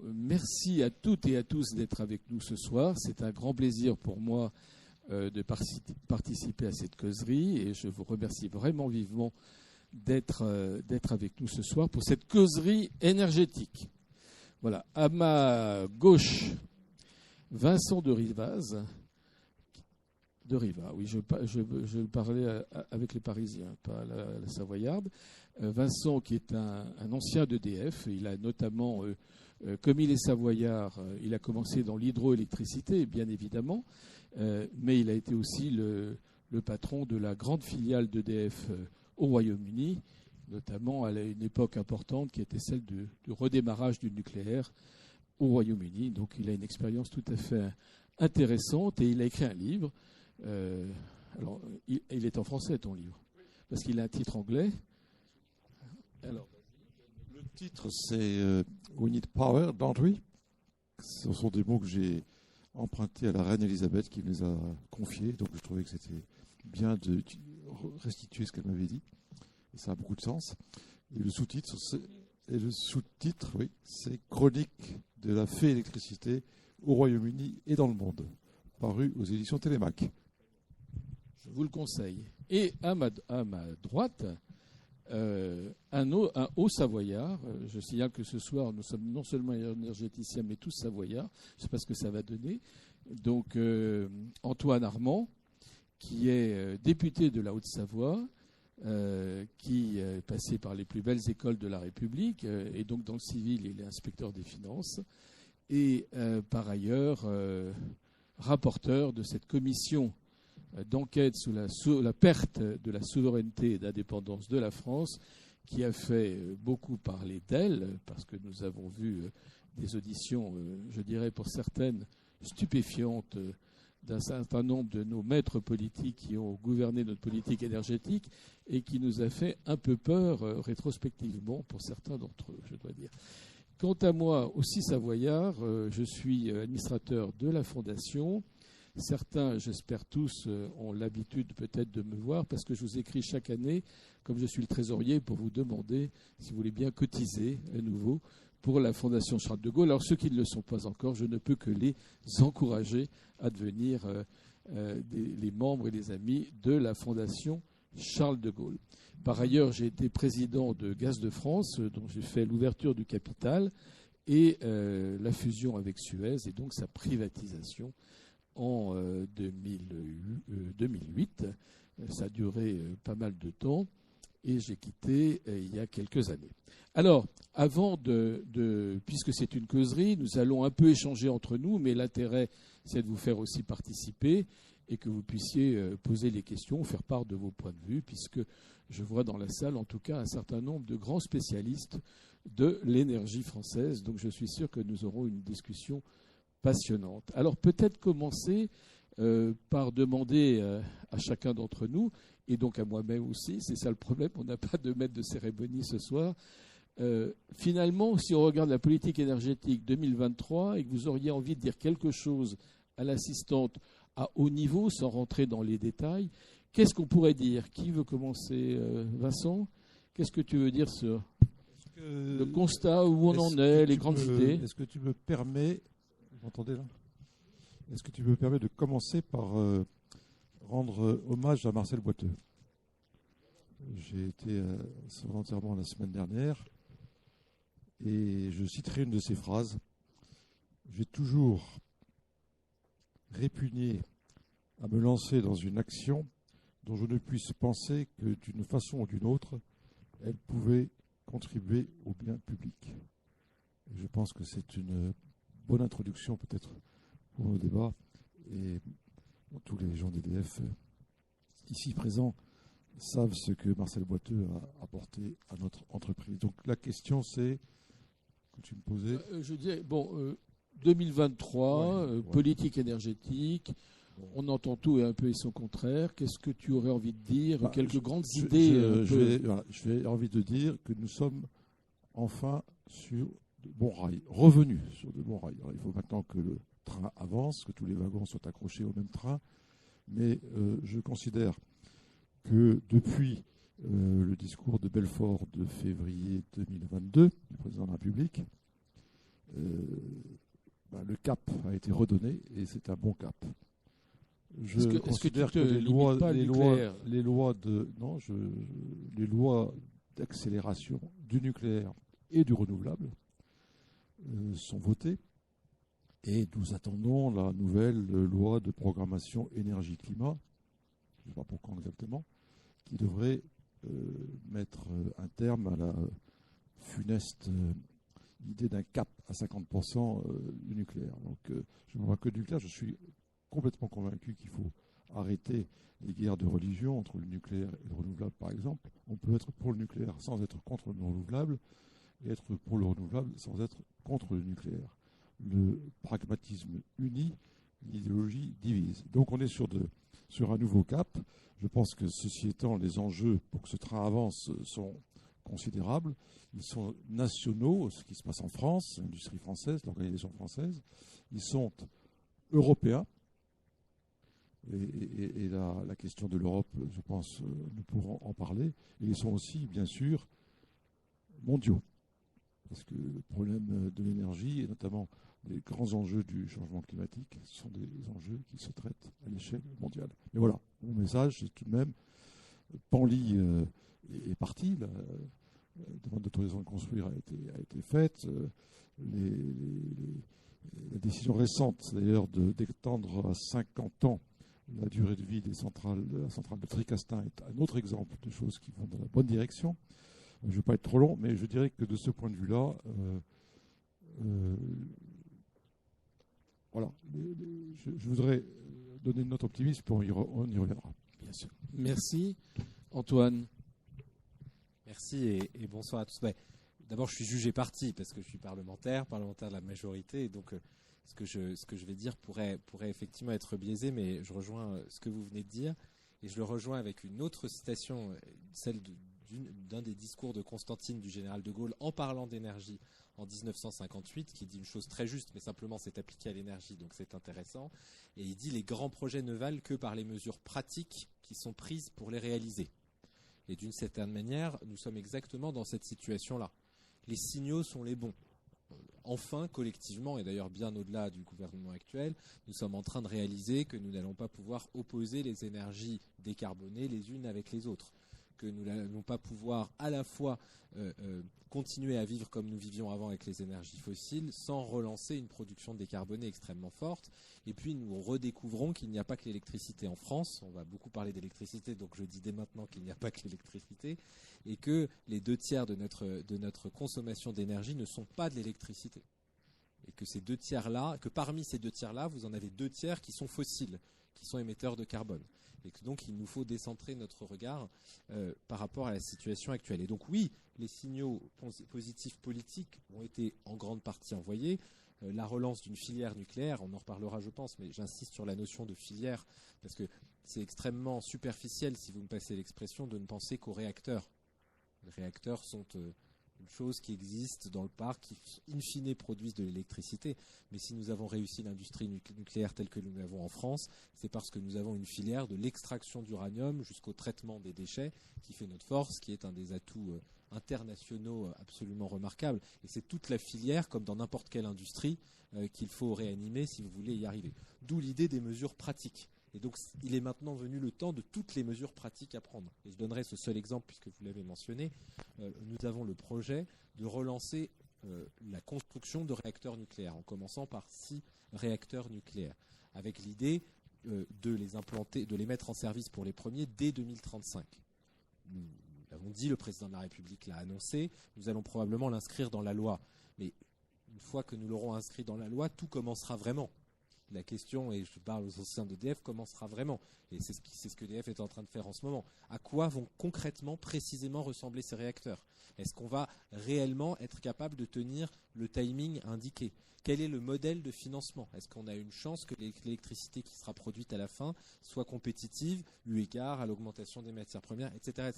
Merci à toutes et à tous d'être avec nous ce soir. C'est un grand plaisir pour moi de participer à cette causerie et je vous remercie vraiment vivement d'être avec nous ce soir pour cette causerie énergétique. Voilà, à ma gauche, Vincent de Rivaz. De Riva, oui, je parlais avec les Parisiens, pas la Savoyarde. Vincent, qui est un ancien d'EDF, il a notamment, comme il est savoyard, il a commencé dans l'hydroélectricité, bien évidemment, mais il a été aussi le patron de la grande filiale d'EDF au Royaume-Uni, notamment à une époque importante qui était celle du redémarrage du nucléaire au Royaume-Uni. Donc il a une expérience tout à fait intéressante et il a écrit un livre. Alors, il est en français, ton livre, parce qu'il a un titre anglais. Alors, le titre, c'est We Need Power, Don't We? Ce sont des mots que j'ai empruntés à la reine Elisabeth qui me les a confiés. Donc, je trouvais que c'était bien de restituer ce qu'elle m'avait dit. Et ça a beaucoup de sens. Et le sous-titre, oui, c'est Chronique de la fée électricité au Royaume-Uni et dans le monde, paru aux éditions Télémac. Je vous le conseille. Et à ma droite, un haut savoyard. Je signale que ce soir, nous sommes non seulement énergéticiens, mais tous savoyards. Je ne sais pas ce que ça va donner. Donc, Antoine Armand, qui est député de la Haute-Savoie, qui est passé par les plus belles écoles de la République, et donc dans le civil, il est inspecteur des finances, et par ailleurs rapporteur de cette commission d'enquête sur la perte de la souveraineté et d'indépendance de la France, qui a fait beaucoup parler d'elle, parce que nous avons vu des auditions, je dirais pour certaines, stupéfiantes d'un certain nombre de nos maîtres politiques qui ont gouverné notre politique énergétique et qui nous a fait un peu peur rétrospectivement pour certains d'entre eux, je dois dire. Quant à moi, aussi savoyard, je suis administrateur de la Fondation. Certains, j'espère tous, ont l'habitude peut-être de me voir parce que je vous écris chaque année, comme je suis le trésorier, pour vous demander si vous voulez bien cotiser à nouveau pour la Fondation Charles de Gaulle. Alors ceux qui ne le sont pas encore, je ne peux que les encourager à devenir les membres et les amis de la Fondation Charles de Gaulle. Par ailleurs, j'ai été président de Gaz de France, dont j'ai fait l'ouverture du capital et la fusion avec Suez et donc sa privatisation en 2008. Ça a duré pas mal de temps et j'ai quitté il y a quelques années. Alors, avant puisque c'est une causerie, nous allons un peu échanger entre nous, mais l'intérêt, c'est de vous faire aussi participer et que vous puissiez poser les questions, faire part de vos points de vue, puisque je vois dans la salle, en tout cas, un certain nombre de grands spécialistes de l'énergie française. Donc, je suis sûr que nous aurons une discussion passionnante. Alors, peut-être commencer par demander à chacun d'entre nous, et donc à moi-même aussi, c'est ça le problème, on n'a pas de maître de cérémonie ce soir. Finalement, si on regarde la politique énergétique 2023 et que vous auriez envie de dire quelque chose à l'assistante à haut niveau, sans rentrer dans les détails, qu'est-ce qu'on pourrait dire? Qui veut commencer? Vincent, qu'est-ce que tu veux dire sur le constat, où on en est, les grandes idées? Est-ce que tu me permets, vous m'entendez là? Est-ce que tu me permets de commencer par rendre hommage à Marcel Boiteux? J'ai été à son enterrement la semaine dernière et je citerai une de ses phrases. J'ai toujours répugné à me lancer dans une action dont je ne puisse penser que d'une façon ou d'une autre, elle pouvait contribuer au bien public. Et je pense que c'est une bonne introduction peut-être pour nos débats. Et tous les gens d'EDF ici présents savent ce que Marcel Boiteux a apporté à notre entreprise. Donc la question c'est, que tu me posais... Je dirais, 2023, politique énergétique, on entend tout et un peu et son contraire. Qu'est-ce que tu aurais envie de dire? Quelques grandes idées J'ai envie de dire que nous sommes enfin sur de bons rails, revenus sur de bons rails. Alors, il faut maintenant que le train avance, que tous les wagons soient accrochés au même train, mais je considère que depuis le discours de Belfort de février 2022 du président de la République, le cap a été redonné et c'est un bon cap. Est-ce que tu te limites pas le nucléaire ? Les lois d'accélération du nucléaire et du renouvelable sont votées et nous attendons la nouvelle loi de programmation énergie-climat, je ne sais pas pour quand exactement, qui devrait mettre un terme à la funeste idée d'un cap à 50% du nucléaire. Donc je ne vois que du nucléaire, je suis complètement convaincu qu'il faut arrêter les guerres de religion entre le nucléaire et le renouvelable, par exemple. On peut être pour le nucléaire sans être contre le renouvelable et être pour le renouvelable sans être contre le nucléaire. Le pragmatisme unit, l'idéologie divise. Donc on est sur un nouveau cap. Je pense que ceci étant, les enjeux pour que ce train avance sont considérables. Ils sont nationaux, ce qui se passe en France, l'industrie française, l'organisation française. Ils sont européens. Et la question de l'Europe, je pense, nous pourrons en parler. Et ils sont aussi, bien sûr, mondiaux. Parce que le problème de l'énergie, et notamment les grands enjeux du changement climatique, sont des enjeux qui se traitent à l'échelle mondiale. Mais voilà, mon message, c'est tout de même, Panly est parti, la demande d'autorisation de construire a été faite. La décision récente, d'ailleurs, d'étendre à 50 ans la durée de vie de la centrale de Tricastin est un autre exemple de choses qui vont dans la bonne direction. Je ne vais pas être trop long, mais je dirais que de ce point de vue-là, voilà, je voudrais donner une note optimiste, puis on y reviendra. Bien sûr. Merci. Antoine. Merci et bonsoir à tous. D'abord, je suis jugé parti parce que je suis parlementaire de la majorité, et donc ce que je vais dire pourrait effectivement être biaisé, mais je rejoins ce que vous venez de dire, et je le rejoins avec une autre citation, celle d'un des discours de Constantine du général de Gaulle en parlant d'énergie en 1958, qui dit une chose très juste, mais simplement c'est appliqué à l'énergie, donc c'est intéressant. Et il dit: les grands projets ne valent que par les mesures pratiques qui sont prises pour les réaliser. Et d'une certaine manière, nous sommes exactement dans cette situation-là. Les signaux sont les bons. Enfin, collectivement, et d'ailleurs bien au-delà du gouvernement actuel, nous sommes en train de réaliser que nous n'allons pas pouvoir opposer les énergies décarbonées les unes avec les autres, que nous n'allons pas pouvoir à la fois continuer à vivre comme nous vivions avant avec les énergies fossiles sans relancer une production décarbonée extrêmement forte. Et puis nous redécouvrons qu'il n'y a pas que l'électricité en France. On va beaucoup parler d'électricité, donc je dis dès maintenant qu'il n'y a pas que l'électricité, et que les 2/3 de notre consommation d'énergie ne sont pas de l'électricité. Et que ces 2/3-là, que parmi ces 2/3-là, vous en avez 2/3 qui sont fossiles, qui sont émetteurs de carbone. Et que donc il nous faut décentrer notre regard par rapport à la situation actuelle. Et donc oui, les signaux positifs politiques ont été en grande partie envoyés. La relance d'une filière nucléaire, on en reparlera je pense, mais j'insiste sur la notion de filière, parce que c'est extrêmement superficiel, si vous me passez l'expression, de ne penser qu'aux réacteurs. Les réacteurs sont une chose qui existe dans le parc, qui in fine produisent de l'électricité. Mais si nous avons réussi l'industrie nucléaire telle que nous l'avons en France, c'est parce que nous avons une filière de l'extraction d'uranium jusqu'au traitement des déchets qui fait notre force, qui est un des atouts internationaux absolument remarquables. Et c'est toute la filière, comme dans n'importe quelle industrie, qu'il faut réanimer si vous voulez y arriver. D'où l'idée des mesures pratiques. Et donc, il est maintenant venu le temps de toutes les mesures pratiques à prendre. Et je donnerai ce seul exemple, puisque vous l'avez mentionné. Nous avons le projet de relancer la construction de réacteurs nucléaires, en commençant par 6 réacteurs nucléaires, avec l'idée de les implanter, de les mettre en service pour les premiers dès 2035. Nous l'avons dit, le président de la République l'a annoncé, nous allons probablement l'inscrire dans la loi. Mais une fois que nous l'aurons inscrit dans la loi, tout commencera vraiment. La question, et je parle aux anciens d'EDF, commencera vraiment. Et c'est ce que EDF est en train de faire en ce moment. À quoi vont concrètement, précisément ressembler ces réacteurs ? Est-ce qu'on va réellement être capable de tenir le timing indiqué ? Quel est le modèle de financement ? Est-ce qu'on a une chance que l'électricité qui sera produite à la fin soit compétitive, eu égard à l'augmentation des matières premières, etc.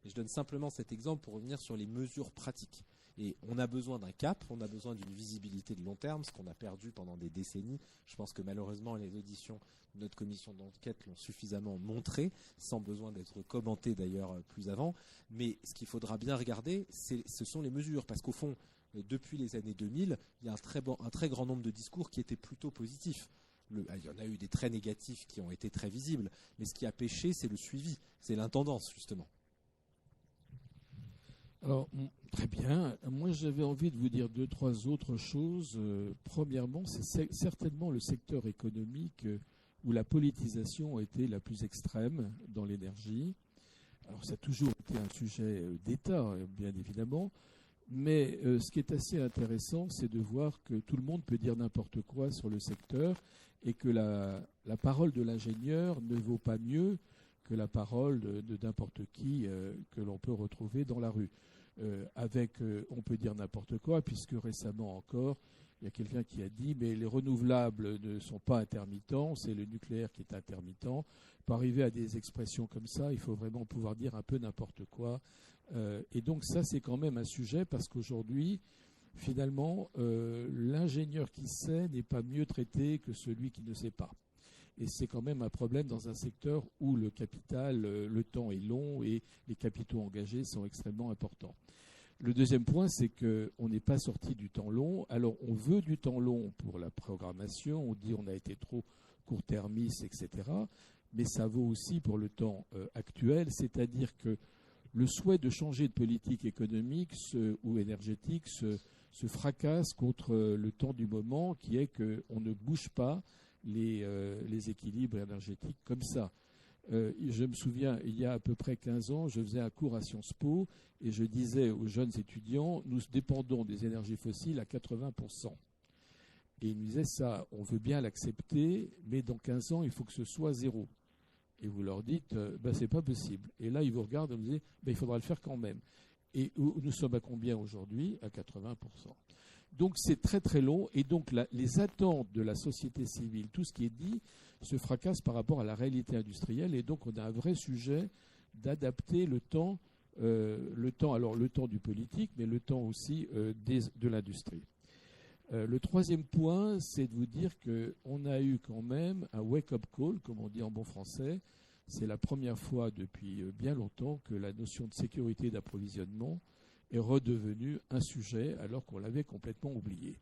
Et je donne simplement cet exemple pour revenir sur les mesures pratiques. Et on a besoin d'un cap, on a besoin d'une visibilité de long terme, ce qu'on a perdu pendant des décennies. Je pense que malheureusement, les auditions de notre commission d'enquête l'ont suffisamment montré, sans besoin d'être commenté d'ailleurs plus avant. Mais ce qu'il faudra bien regarder, ce sont les mesures. Parce qu'au fond, depuis les années 2000, il y a un très grand nombre de discours qui étaient plutôt positifs. Il y en a eu des très négatifs qui ont été très visibles, mais ce qui a pêché, c'est le suivi, c'est l'intendance, justement. Alors, très bien. Moi, j'avais envie de vous dire 2-3 autres choses. Premièrement, c'est certainement le secteur économique où la politisation a été la plus extrême dans l'énergie. Alors, ça a toujours été un sujet d'État, bien évidemment. Mais ce qui est assez intéressant, c'est de voir que tout le monde peut dire n'importe quoi sur le secteur et que la parole de l'ingénieur ne vaut pas mieux que la parole de n'importe qui que l'on peut retrouver dans la rue. On peut dire n'importe quoi, puisque récemment encore, il y a quelqu'un qui a dit mais les renouvelables ne sont pas intermittents, c'est le nucléaire qui est intermittent. Pour arriver à des expressions comme ça, il faut vraiment pouvoir dire un peu n'importe quoi. Et donc ça, c'est quand même un sujet, parce qu'aujourd'hui, finalement, l'ingénieur qui sait n'est pas mieux traité que celui qui ne sait pas. Et c'est quand même un problème dans un secteur où le capital, le temps est long et les capitaux engagés sont extrêmement importants. Le deuxième point, c'est qu'on n'est pas sorti du temps long. Alors, on veut du temps long pour la programmation. On dit on a été trop court-termiste, etc. Mais ça vaut aussi pour le temps actuel. C'est-à-dire que le souhait de changer de politique économique ou énergétique se fracasse contre le temps du moment, qui est qu'on ne bouge pas les équilibres énergétiques comme ça. Je me souviens, il y a à peu près 15 ans, je faisais un cours à Sciences Po et je disais aux jeunes étudiants, nous dépendons des énergies fossiles à 80%. Et ils me disaient ça, on veut bien l'accepter, mais dans 15 ans, il faut que ce soit zéro. Et vous leur dites, c'est pas possible. Et là, ils vous regardent et vous disent, il faudra le faire quand même. Et nous sommes à combien aujourd'hui? À 80%. Donc c'est très très long, et donc les attentes de la société civile, tout ce qui est dit, se fracasse par rapport à la réalité industrielle, et donc on a un vrai sujet d'adapter le temps du politique, mais le temps aussi de l'industrie. Le troisième point, c'est de vous dire qu'on a eu quand même un wake-up call, comme on dit en bon français. C'est la première fois depuis bien longtemps que la notion de sécurité d'approvisionnement est redevenu un sujet alors qu'on l'avait complètement oublié.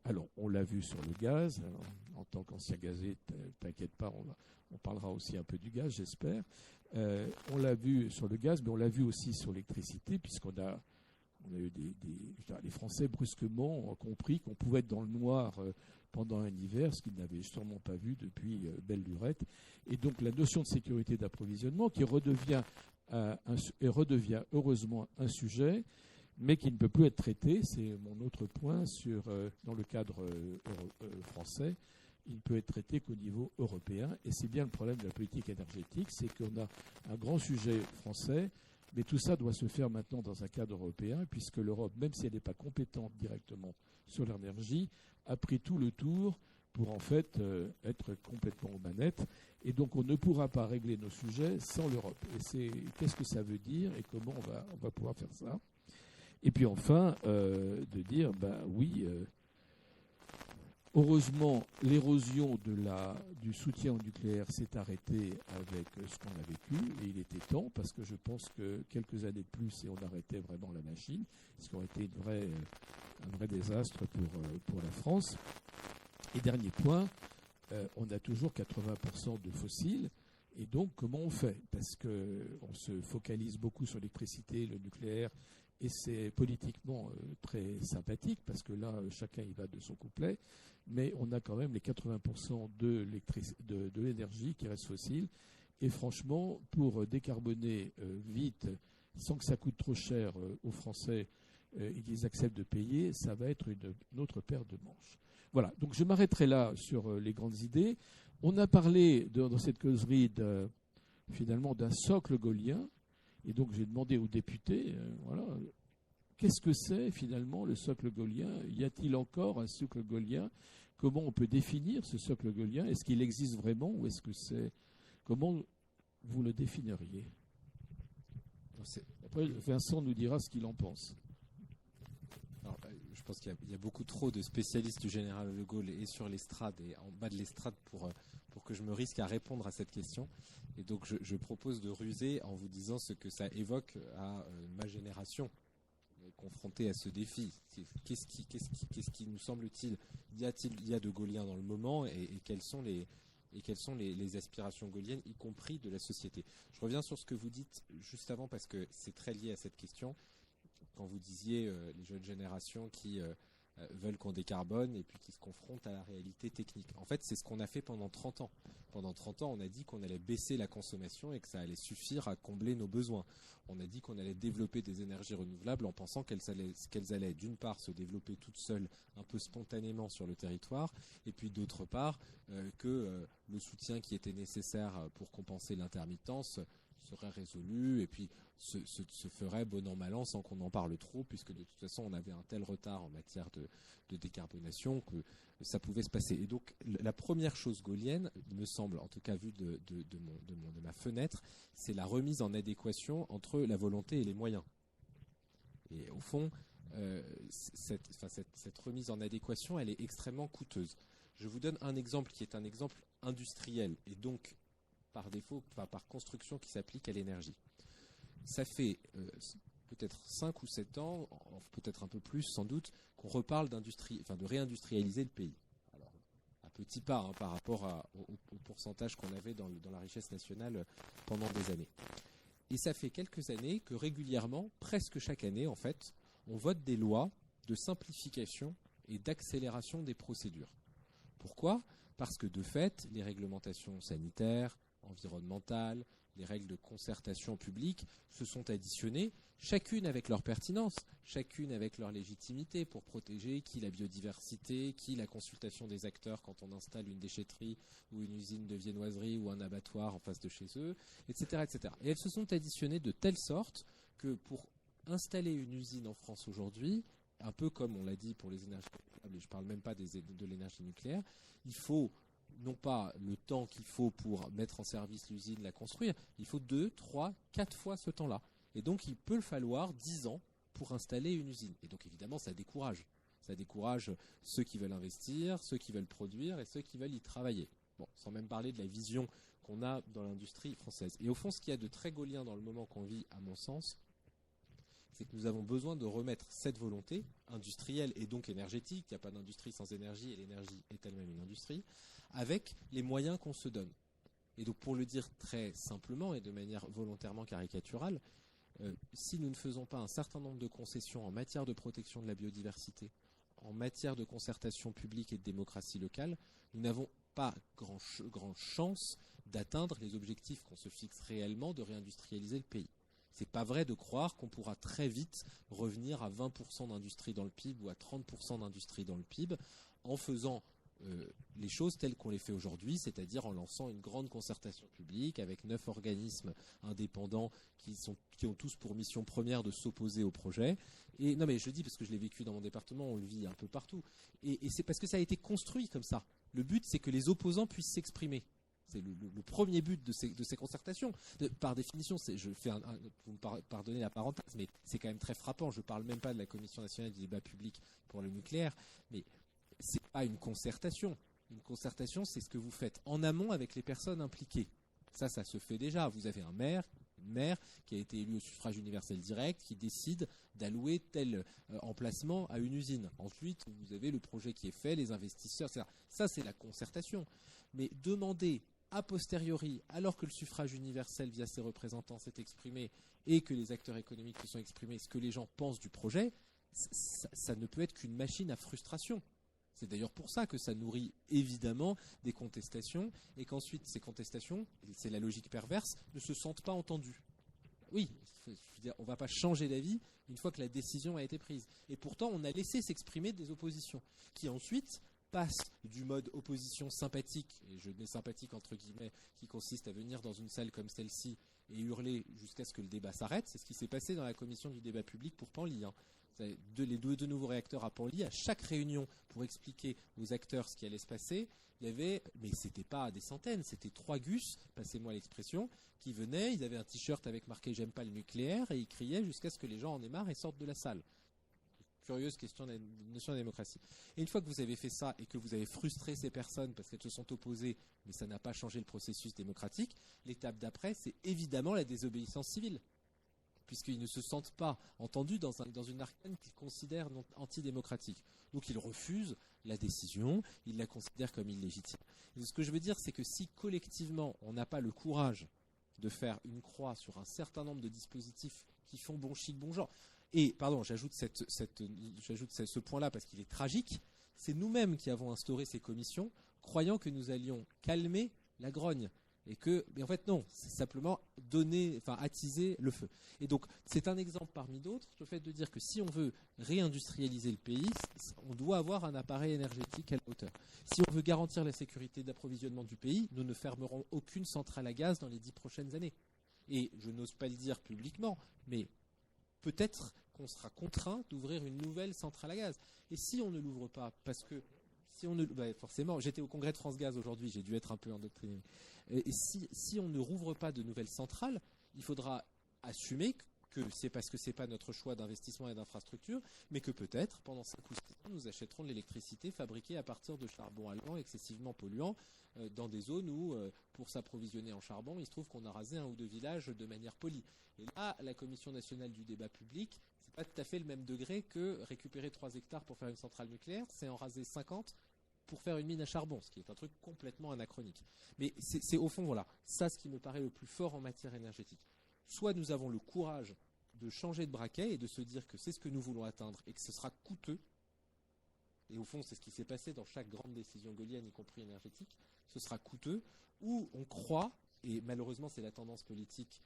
Alors, on l'a vu sur le gaz. Alors, en tant qu'ancien gazier, t'inquiète pas, on parlera aussi un peu du gaz, j'espère. On l'a vu sur le gaz, mais on l'a vu aussi sur l'électricité, puisqu'on a eu les Français brusquement ont compris qu'on pouvait être dans le noir pendant un hiver, ce qu'ils n'avaient sûrement pas vu depuis belle lurette. Et donc, la notion de sécurité d'approvisionnement qui redevient heureusement un sujet, mais qui ne peut plus être traité. C'est mon autre point dans le cadre français. Il ne peut être traité qu'au niveau européen. Et c'est bien le problème de la politique énergétique, c'est qu'on a un grand sujet français, mais tout ça doit se faire maintenant dans un cadre européen, puisque l'Europe, même si elle n'est pas compétente directement sur l'énergie, a pris tout le tour pour en fait être complètement aux manettes. Et donc on ne pourra pas régler nos sujets sans l'Europe. Et qu'est-ce que ça veut dire et comment on va pouvoir faire ça? Et puis enfin, de dire, heureusement, l'érosion du soutien au nucléaire s'est arrêtée avec ce qu'on a vécu, et il était temps, parce que je pense que quelques années de plus et on arrêtait vraiment la machine, ce qui aurait été un vrai désastre pour la France. Et dernier point, on a toujours 80% de fossiles, et donc comment on fait? Parce qu'on se focalise beaucoup sur l'électricité, le nucléaire, et c'est politiquement très sympathique, parce que là, chacun y va de son couplet, mais on a quand même les 80% de l'énergie qui reste fossile. Et franchement, pour décarboner vite, sans que ça coûte trop cher aux Français et qu'ils acceptent de payer, ça va être une autre paire de manches. Voilà, donc je m'arrêterai là sur les grandes idées. On a parlé dans cette causerie finalement d'un socle gaulien. Et donc j'ai demandé aux députés, qu'est-ce que c'est finalement le socle gaulien? Y a-t-il encore un socle gaulien? Comment on peut définir ce socle gaulien? Est-ce qu'il existe vraiment ou est-ce que c'est... Comment vous le définiriez? Après, Vincent nous dira ce qu'il en pense. Alors, je pense qu'il y a beaucoup trop de spécialistes du général de Gaulle et sur l'estrade et en bas de l'estrade pour que je me risque à répondre à cette question. Et donc je propose de ruser en vous disant ce que ça évoque à ma génération. confrontés à ce défi. Qu'est-ce qui nous semble-t-il, il y a de gaulliens dans le moment, et quelles sont les aspirations gaulliennes, y compris de la société. Je reviens sur ce que vous dites juste avant, parce que c'est très lié à cette question. Quand vous disiez les jeunes générations qui veulent qu'on décarbone et puis qui se confrontent à la réalité technique. En fait, c'est ce qu'on a fait pendant 30 ans. Pendant 30 ans, on a dit qu'on allait baisser la consommation et que ça allait suffire à combler nos besoins. On a dit qu'on allait développer des énergies renouvelables en pensant qu'elles allaient d'une part se développer toutes seules, un peu spontanément sur le territoire, et puis d'autre part que le soutien qui était nécessaire pour compenser l'intermittence serait résolu et puis se ferait bon an mal an sans qu'on en parle trop, puisque de toute façon on avait un tel retard en matière de décarbonation que ça pouvait se passer. Et donc la première chose gaullienne, il me semble, en tout cas vu de ma fenêtre, c'est la remise en adéquation entre la volonté et les moyens. Et au fond, cette remise en adéquation, elle est extrêmement coûteuse. Je vous donne un exemple qui est un exemple industriel et donc par défaut, par construction, qui s'applique à l'énergie. Ça fait peut-être 5 ou 7 ans, peut-être un peu plus sans doute, qu'on reparle de réindustrialiser le pays. Alors, à petits pas par rapport au pourcentage qu'on avait dans la richesse nationale pendant des années. Et ça fait quelques années que régulièrement, presque chaque année en fait, on vote des lois de simplification et d'accélération des procédures. Pourquoi ? Parce que de fait, les réglementations sanitaires, environnementales, les règles de concertation publique se sont additionnées, chacune avec leur pertinence, chacune avec leur légitimité pour protéger qui la biodiversité, qui la consultation des acteurs quand on installe une déchetterie ou une usine de viennoiserie ou un abattoir en face de chez eux, etc., etc. Et elles se sont additionnées de telle sorte que pour installer une usine en France aujourd'hui, un peu comme on l'a dit pour les énergies renouvelables, et je ne parle même pas de l'énergie nucléaire, il faut non pas le temps qu'il faut pour mettre en service l'usine, la construire, il faut 2, 3, 4 fois ce temps-là. Et donc il peut falloir 10 ans pour installer une usine. Et donc évidemment ça décourage. Ça décourage ceux qui veulent investir, ceux qui veulent produire et ceux qui veulent y travailler. Bon, sans même parler de la vision qu'on a dans l'industrie française. Et au fond, ce qu'il y a de très gaulien dans le moment qu'on vit, à mon sens, c'est que nous avons besoin de remettre cette volonté industrielle et donc énergétique, il n'y a pas d'industrie sans énergie et l'énergie est elle-même une industrie, avec les moyens qu'on se donne. Et donc pour le dire très simplement et de manière volontairement caricaturale, si nous ne faisons pas un certain nombre de concessions en matière de protection de la biodiversité, en matière de concertation publique et de démocratie locale, nous n'avons pas grand chance d'atteindre les objectifs qu'on se fixe réellement de réindustrialiser le pays. C'est pas vrai de croire qu'on pourra très vite revenir à 20% d'industrie dans le PIB ou à 30% d'industrie dans le PIB en faisant les choses telles qu'on les fait aujourd'hui, c'est-à-dire en lançant une grande concertation publique avec 9 organismes indépendants qui ont tous pour mission première de s'opposer au projet. Et non mais je dis parce que je l'ai vécu dans mon département, on le vit un peu partout. Et c'est parce que ça a été construit comme ça. Le but, c'est que les opposants puissent s'exprimer. C'est le premier but de ces concertations. Par définition, vous me pardonnez la parenthèse, mais c'est quand même très frappant. Je ne parle même pas de la Commission nationale du débat public pour le nucléaire, mais c'est pas une concertation. Une concertation, c'est ce que vous faites en amont avec les personnes impliquées. Ça se fait déjà. Vous avez une maire qui a été élue au suffrage universel direct, qui décide d'allouer tel emplacement à une usine. Ensuite, vous avez le projet qui est fait, les investisseurs, etc. Ça, c'est la concertation. Mais demander a posteriori, alors que le suffrage universel via ses représentants s'est exprimé et que les acteurs économiques se sont exprimés, ce que les gens pensent du projet, ça ne peut être qu'une machine à frustration. C'est d'ailleurs pour ça que ça nourrit évidemment des contestations et qu'ensuite ces contestations, c'est la logique perverse, ne se sentent pas entendues. Oui, je veux dire, on ne va pas changer d'avis une fois que la décision a été prise. Et pourtant, on a laissé s'exprimer des oppositions qui ensuite passe du mode opposition sympathique, et je mets sympathique entre guillemets, qui consiste à venir dans une salle comme celle-ci et hurler jusqu'à ce que le débat s'arrête. C'est ce qui s'est passé dans la commission du débat public pour Penly. Les deux nouveaux réacteurs à Penly, à chaque réunion, pour expliquer aux acteurs ce qui allait se passer, il y avait, mais c'était pas des centaines, c'était 3 gus, passez-moi l'expression, qui venaient, ils avaient un t-shirt avec marqué « J'aime pas le nucléaire » et ils criaient jusqu'à ce que les gens en aient marre et sortent de la salle. Curieuse question de notion de démocratie. Et une fois que vous avez fait ça et que vous avez frustré ces personnes parce qu'elles se sont opposées, mais ça n'a pas changé le processus démocratique, l'étape d'après, c'est évidemment la désobéissance civile. puisqu'ils ne se sentent pas entendus dans une arcane qu'ils considèrent antidémocratique. Donc ils refusent la décision, ils la considèrent comme illégitime. Et ce que je veux dire, c'est que si collectivement on n'a pas le courage de faire une croix sur un certain nombre de dispositifs qui font bon chic, bon genre, et pardon, j'ajoute ce point-là parce qu'il est tragique, c'est nous-mêmes qui avons instauré ces commissions, croyant que nous allions calmer la grogne. Mais en fait non, c'est simplement attiser le feu. Et donc c'est un exemple parmi d'autres, le fait de dire que si on veut réindustrialiser le pays, on doit avoir un appareil énergétique à la hauteur. Si on veut garantir la sécurité d'approvisionnement du pays, nous ne fermerons aucune centrale à gaz dans les 10 prochaines années. Et je n'ose pas le dire publiquement, mais peut-être qu'on sera contraint d'ouvrir une nouvelle centrale à gaz. Et si on ne l'ouvre pas, parce que forcément, j'étais au congrès de France Gaz aujourd'hui, j'ai dû être un peu endoctriné. Et si on ne rouvre pas de nouvelles centrales, il faudra assumer que c'est parce que ce n'est pas notre choix d'investissement et d'infrastructure, mais que peut-être, pendant 5 ou 6 ans, nous achèterons de l'électricité fabriquée à partir de charbon allemand excessivement polluant dans des zones où, pour s'approvisionner en charbon, il se trouve qu'on a rasé 1 ou 2 villages de manière polie. Et là, la Commission nationale du débat public, c'est pas tout à fait le même degré que récupérer 3 hectares pour faire une centrale nucléaire, c'est en raser 50 pour faire une mine à charbon, ce qui est un truc complètement anachronique. Mais c'est au fond, voilà, ça ce qui me paraît le plus fort en matière énergétique. Soit nous avons le courage de changer de braquet et de se dire que c'est ce que nous voulons atteindre et que ce sera coûteux, et au fond c'est ce qui s'est passé dans chaque grande décision gaullienne, y compris énergétique, ce sera coûteux, ou on croit, et malheureusement c'est la tendance politique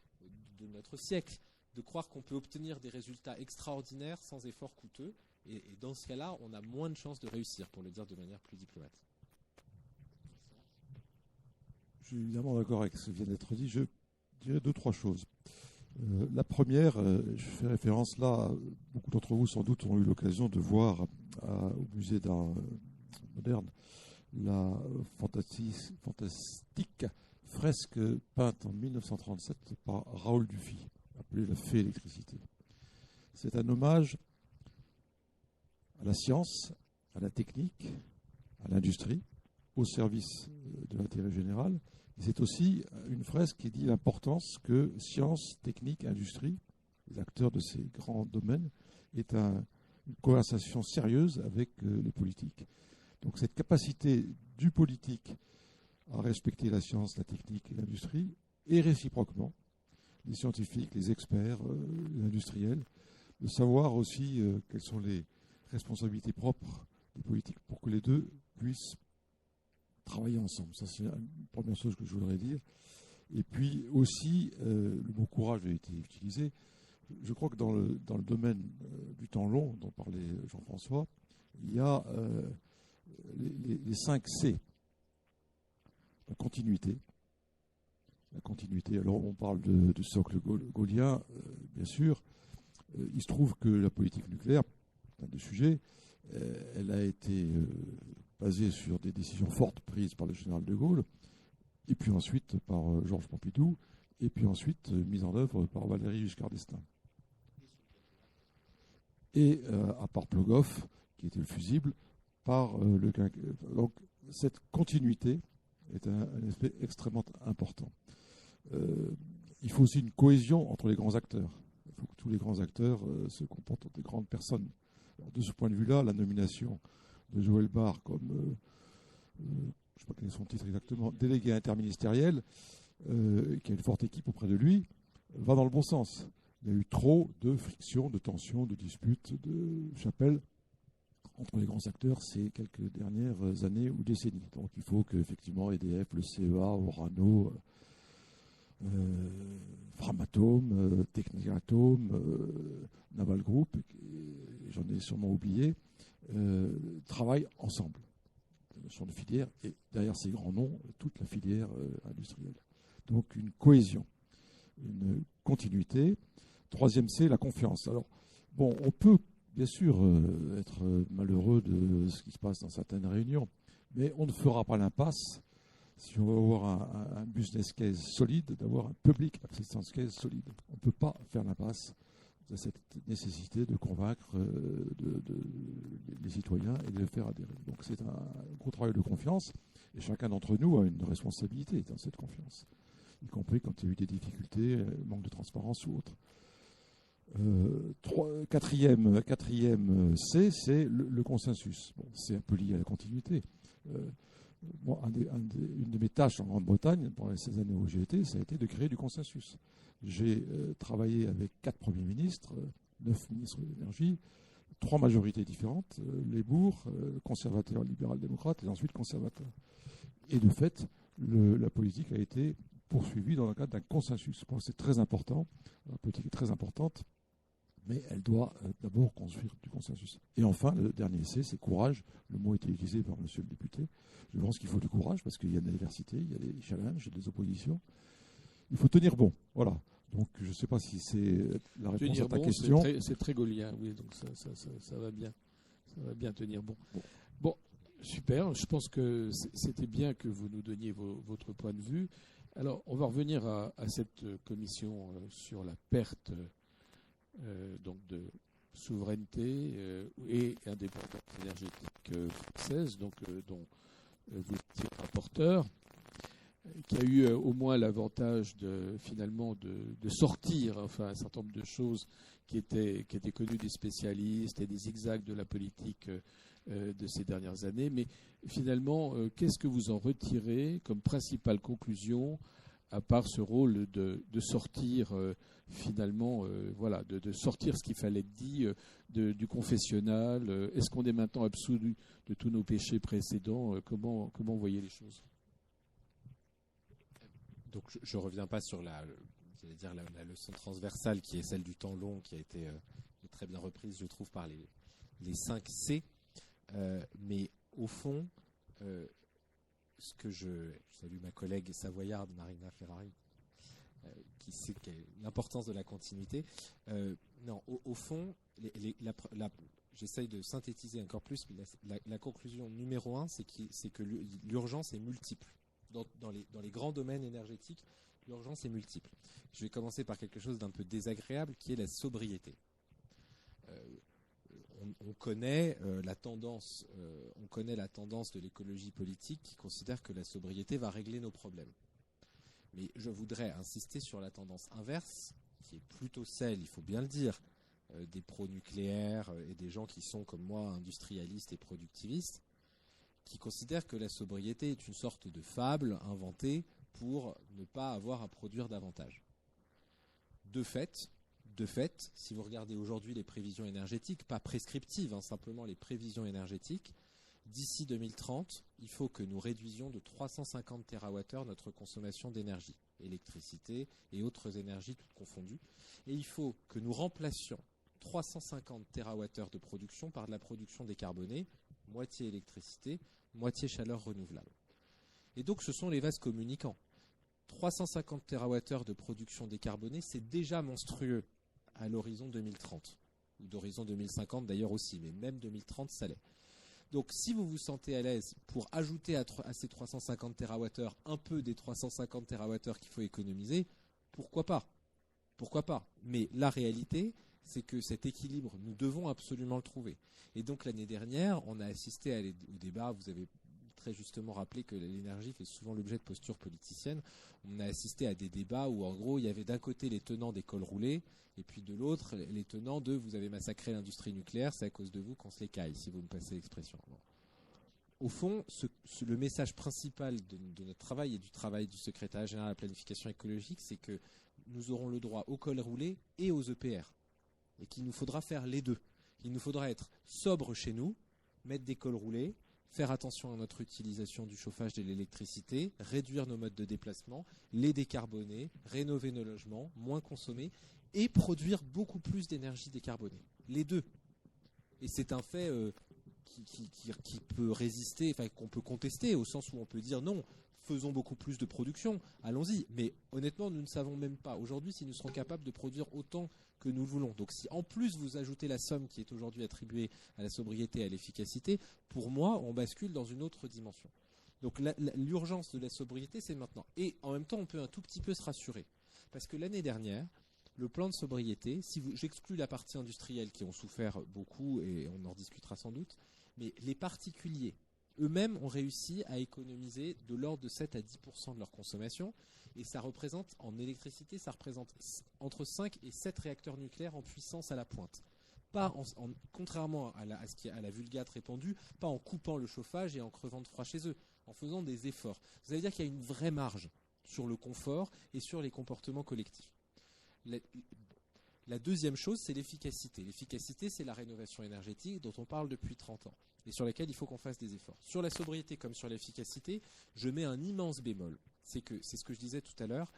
de notre siècle, de croire qu'on peut obtenir des résultats extraordinaires sans effort coûteux, et dans ce cas-là, on a moins de chances de réussir, pour le dire de manière plus diplomate. Je suis évidemment d'accord avec ce qui vient d'être dit. Je dirais 2-3 choses. La première, je fais référence là, beaucoup d'entre vous sans doute ont eu l'occasion de voir au musée d'art moderne la fantastique fresque peinte en 1937 par Raoul Dufy, appelée La Fée électricité. C'est un hommage à la science, à la technique, à l'industrie, au service de l'intérêt général. Et c'est aussi une fresque qui dit l'importance que science, technique, industrie, les acteurs de ces grands domaines, est une conversation sérieuse avec les politiques. Donc cette capacité du politique à respecter la science, la technique et l'industrie, et réciproquement, les scientifiques, les experts, les industriels, de savoir aussi quelles sont les responsabilités propres des politiques pour que les deux puissent travailler ensemble. Ça, c'est une première chose que je voudrais dire. Et puis aussi, le mot courage a été utilisé. Je crois que dans le domaine du temps long, dont parlait Jean-François, il y a les 5 C. La continuité. La continuité. Alors, on parle de socle gaullien, bien sûr. Il se trouve que la politique nucléaire, c'est un des sujets, elle a été basée sur des décisions fortes prises par le général de Gaulle, et puis ensuite par Georges Pompidou, et puis ensuite mise en œuvre par Valéry Giscard d'Estaing. Et à part Plogoff, qui était le fusible, par le quinquennat. Donc cette continuité est un aspect extrêmement important. Il faut aussi une cohésion entre les grands acteurs. Il faut que tous les grands acteurs se comportent comme des grandes personnes. Alors, de ce point de vue-là, la nomination de Joël Barre comme, je ne sais pas quel est son titre exactement, délégué interministériel, qui a une forte équipe auprès de lui, va dans le bon sens. Il y a eu trop de frictions, de tensions, de disputes, de chapelles entre les grands acteurs ces quelques dernières années ou décennies. Donc il faut qu'effectivement EDF, le CEA, Orano, Framatome, Technigatome, Naval Group, j'en ai sûrement oublié, travaillent ensemble. La notion de filière et derrière ces grands noms, toute la filière industrielle. Donc une cohésion, une continuité. Troisième C, la confiance. Alors, bon, on peut bien sûr être malheureux de ce qui se passe dans certaines réunions, mais on ne fera pas l'impasse si on veut avoir un business case solide, d'avoir un public acceptance case solide. On ne peut pas faire l'impasse de cette nécessité de convaincre les citoyens et de les faire adhérer. Donc c'est un gros travail de confiance, et chacun d'entre nous a une responsabilité dans cette confiance, y compris quand il y a eu des difficultés, manque de transparence ou autre. Quatrième C, c'est le consensus. Bon, c'est un peu lié à la continuité. Moi, une de mes tâches en Grande-Bretagne, pendant ces années où j'ai été, ça a été de créer du consensus. J'ai travaillé avec 4 premiers ministres, 9 ministres de l'énergie, 3 majorités différentes, Labour, conservateur, libéral-démocrate, et ensuite conservateur. Et de fait, la politique a été poursuivie dans le cadre d'un consensus. Je pense que c'est très important. La politique est très importante, mais elle doit d'abord construire du consensus. Et enfin, le dernier essai, c'est courage. Le mot a été utilisé par monsieur le député. Je pense qu'il faut du courage parce qu'il y a de la diversité, il y a des challenges, il y a des oppositions. Il faut tenir bon. Voilà. Donc, je ne sais pas si c'est la réponse tenir à ta bon, question. C'est très gaulien, oui, donc ça va bien. Ça va bien tenir bon. Bon, super. Je pense que c'était bien que vous nous donniez votre point de vue. Alors, on va revenir à cette commission sur la perte donc de souveraineté et indépendance énergétique française, donc dont vous êtes rapporteur, qui a eu au moins l'avantage finalement de sortir un certain nombre de choses qui étaient connues des spécialistes et des zigzags de la politique de ces dernières années. Mais finalement, qu'est-ce que vous en retirez comme principale conclusion, à part ce rôle de sortir finalement, de sortir ce qu'il fallait être dit du confessionnal? Est-ce qu'on est maintenant absolu de tous nos péchés précédents? Comment vous voyez les choses? Donc je ne reviens pas sur la leçon transversale qui est celle du temps long, qui a été très bien reprise, je trouve, par les 5 C. Mais au fond, ce que je salue ma collègue savoyarde Marina Ferrari, qui sait l'importance de la continuité. Non, au fond, j'essaye de synthétiser encore plus, mais la conclusion numéro 1, c'est que l'urgence est multiple. Dans les grands domaines énergétiques, l'urgence est multiple. Je vais commencer par quelque chose d'un peu désagréable, qui est la sobriété. On connaît la tendance de l'écologie politique qui considère que la sobriété va régler nos problèmes. Mais je voudrais insister sur la tendance inverse, qui est plutôt celle, il faut bien le dire, des pro-nucléaires et des gens qui sont comme moi industrialistes et productivistes, qui considèrent que la sobriété est une sorte de fable inventée pour ne pas avoir à produire davantage. De fait, si vous regardez aujourd'hui les prévisions énergétiques, pas prescriptives, simplement les prévisions énergétiques, d'ici 2030, il faut que nous réduisions de 350 TWh notre consommation d'énergie, électricité et autres énergies toutes confondues. Et il faut que nous remplacions 350 TWh de production par de la production décarbonée, moitié électricité, moitié chaleur renouvelable. Et donc ce sont les vases communicants. 350 TWh de production décarbonée, c'est déjà monstrueux à l'horizon 2030, ou d'horizon 2050 d'ailleurs aussi, mais même 2030 ça l'est. Donc si vous vous sentez à l'aise pour ajouter à ces 350 TWh un peu des 350 TWh qu'il faut économiser, pourquoi pas ? Mais la réalité, c'est que cet équilibre, nous devons absolument le trouver. Et donc l'année dernière, on a assisté au débat, vous avez très justement rappelé que l'énergie fait souvent l'objet de postures politiciennes. On a assisté à des débats où en gros il y avait d'un côté les tenants des cols roulés et puis de l'autre les tenants de vous avez massacré l'industrie nucléaire, c'est à cause de vous qu'on se les caille, si vous me passez l'expression. Bon. Au fond, le message principal de notre travail et du travail du secrétariat général à la planification écologique, c'est que nous aurons le droit aux cols roulés et aux EPR et qu'il nous faudra faire les deux. Il nous faudra être sobre chez nous, mettre des cols roulés, faire attention à notre utilisation du chauffage et de l'électricité, réduire nos modes de déplacement, les décarboner, rénover nos logements, moins consommer et produire beaucoup plus d'énergie décarbonée. Les deux. Et c'est un fait qui peut résister, qu'on peut contester au sens où on peut dire non, faisons beaucoup plus de production, allons-y. Mais honnêtement, nous ne savons même pas aujourd'hui si nous serons capables de produire autant que nous le voulons. Donc si en plus vous ajoutez la somme qui est aujourd'hui attribuée à la sobriété et à l'efficacité, pour moi, on bascule dans une autre dimension. Donc l'urgence de la sobriété, c'est maintenant. Et en même temps, on peut un tout petit peu se rassurer. Parce que l'année dernière, le plan de sobriété, j'exclus la partie industrielle qui ont souffert beaucoup, et on en discutera sans doute, mais les particuliers, eux-mêmes ont réussi à économiser de l'ordre de 7 à 10% de leur consommation. Et ça représente, en électricité, ça représente entre 5 et 7 réacteurs nucléaires en puissance à la pointe. Pas contrairement à ce qui est à la vulgate répandue, pas en coupant le chauffage et en crevant de froid chez eux, en faisant des efforts. Vous allez dire qu'il y a une vraie marge sur le confort et sur les comportements collectifs. La deuxième chose, c'est l'efficacité. L'efficacité, c'est la rénovation énergétique dont on parle depuis 30 ans et sur laquelle il faut qu'on fasse des efforts. Sur la sobriété comme sur l'efficacité, je mets un immense bémol. C'est ce que je disais tout à l'heure.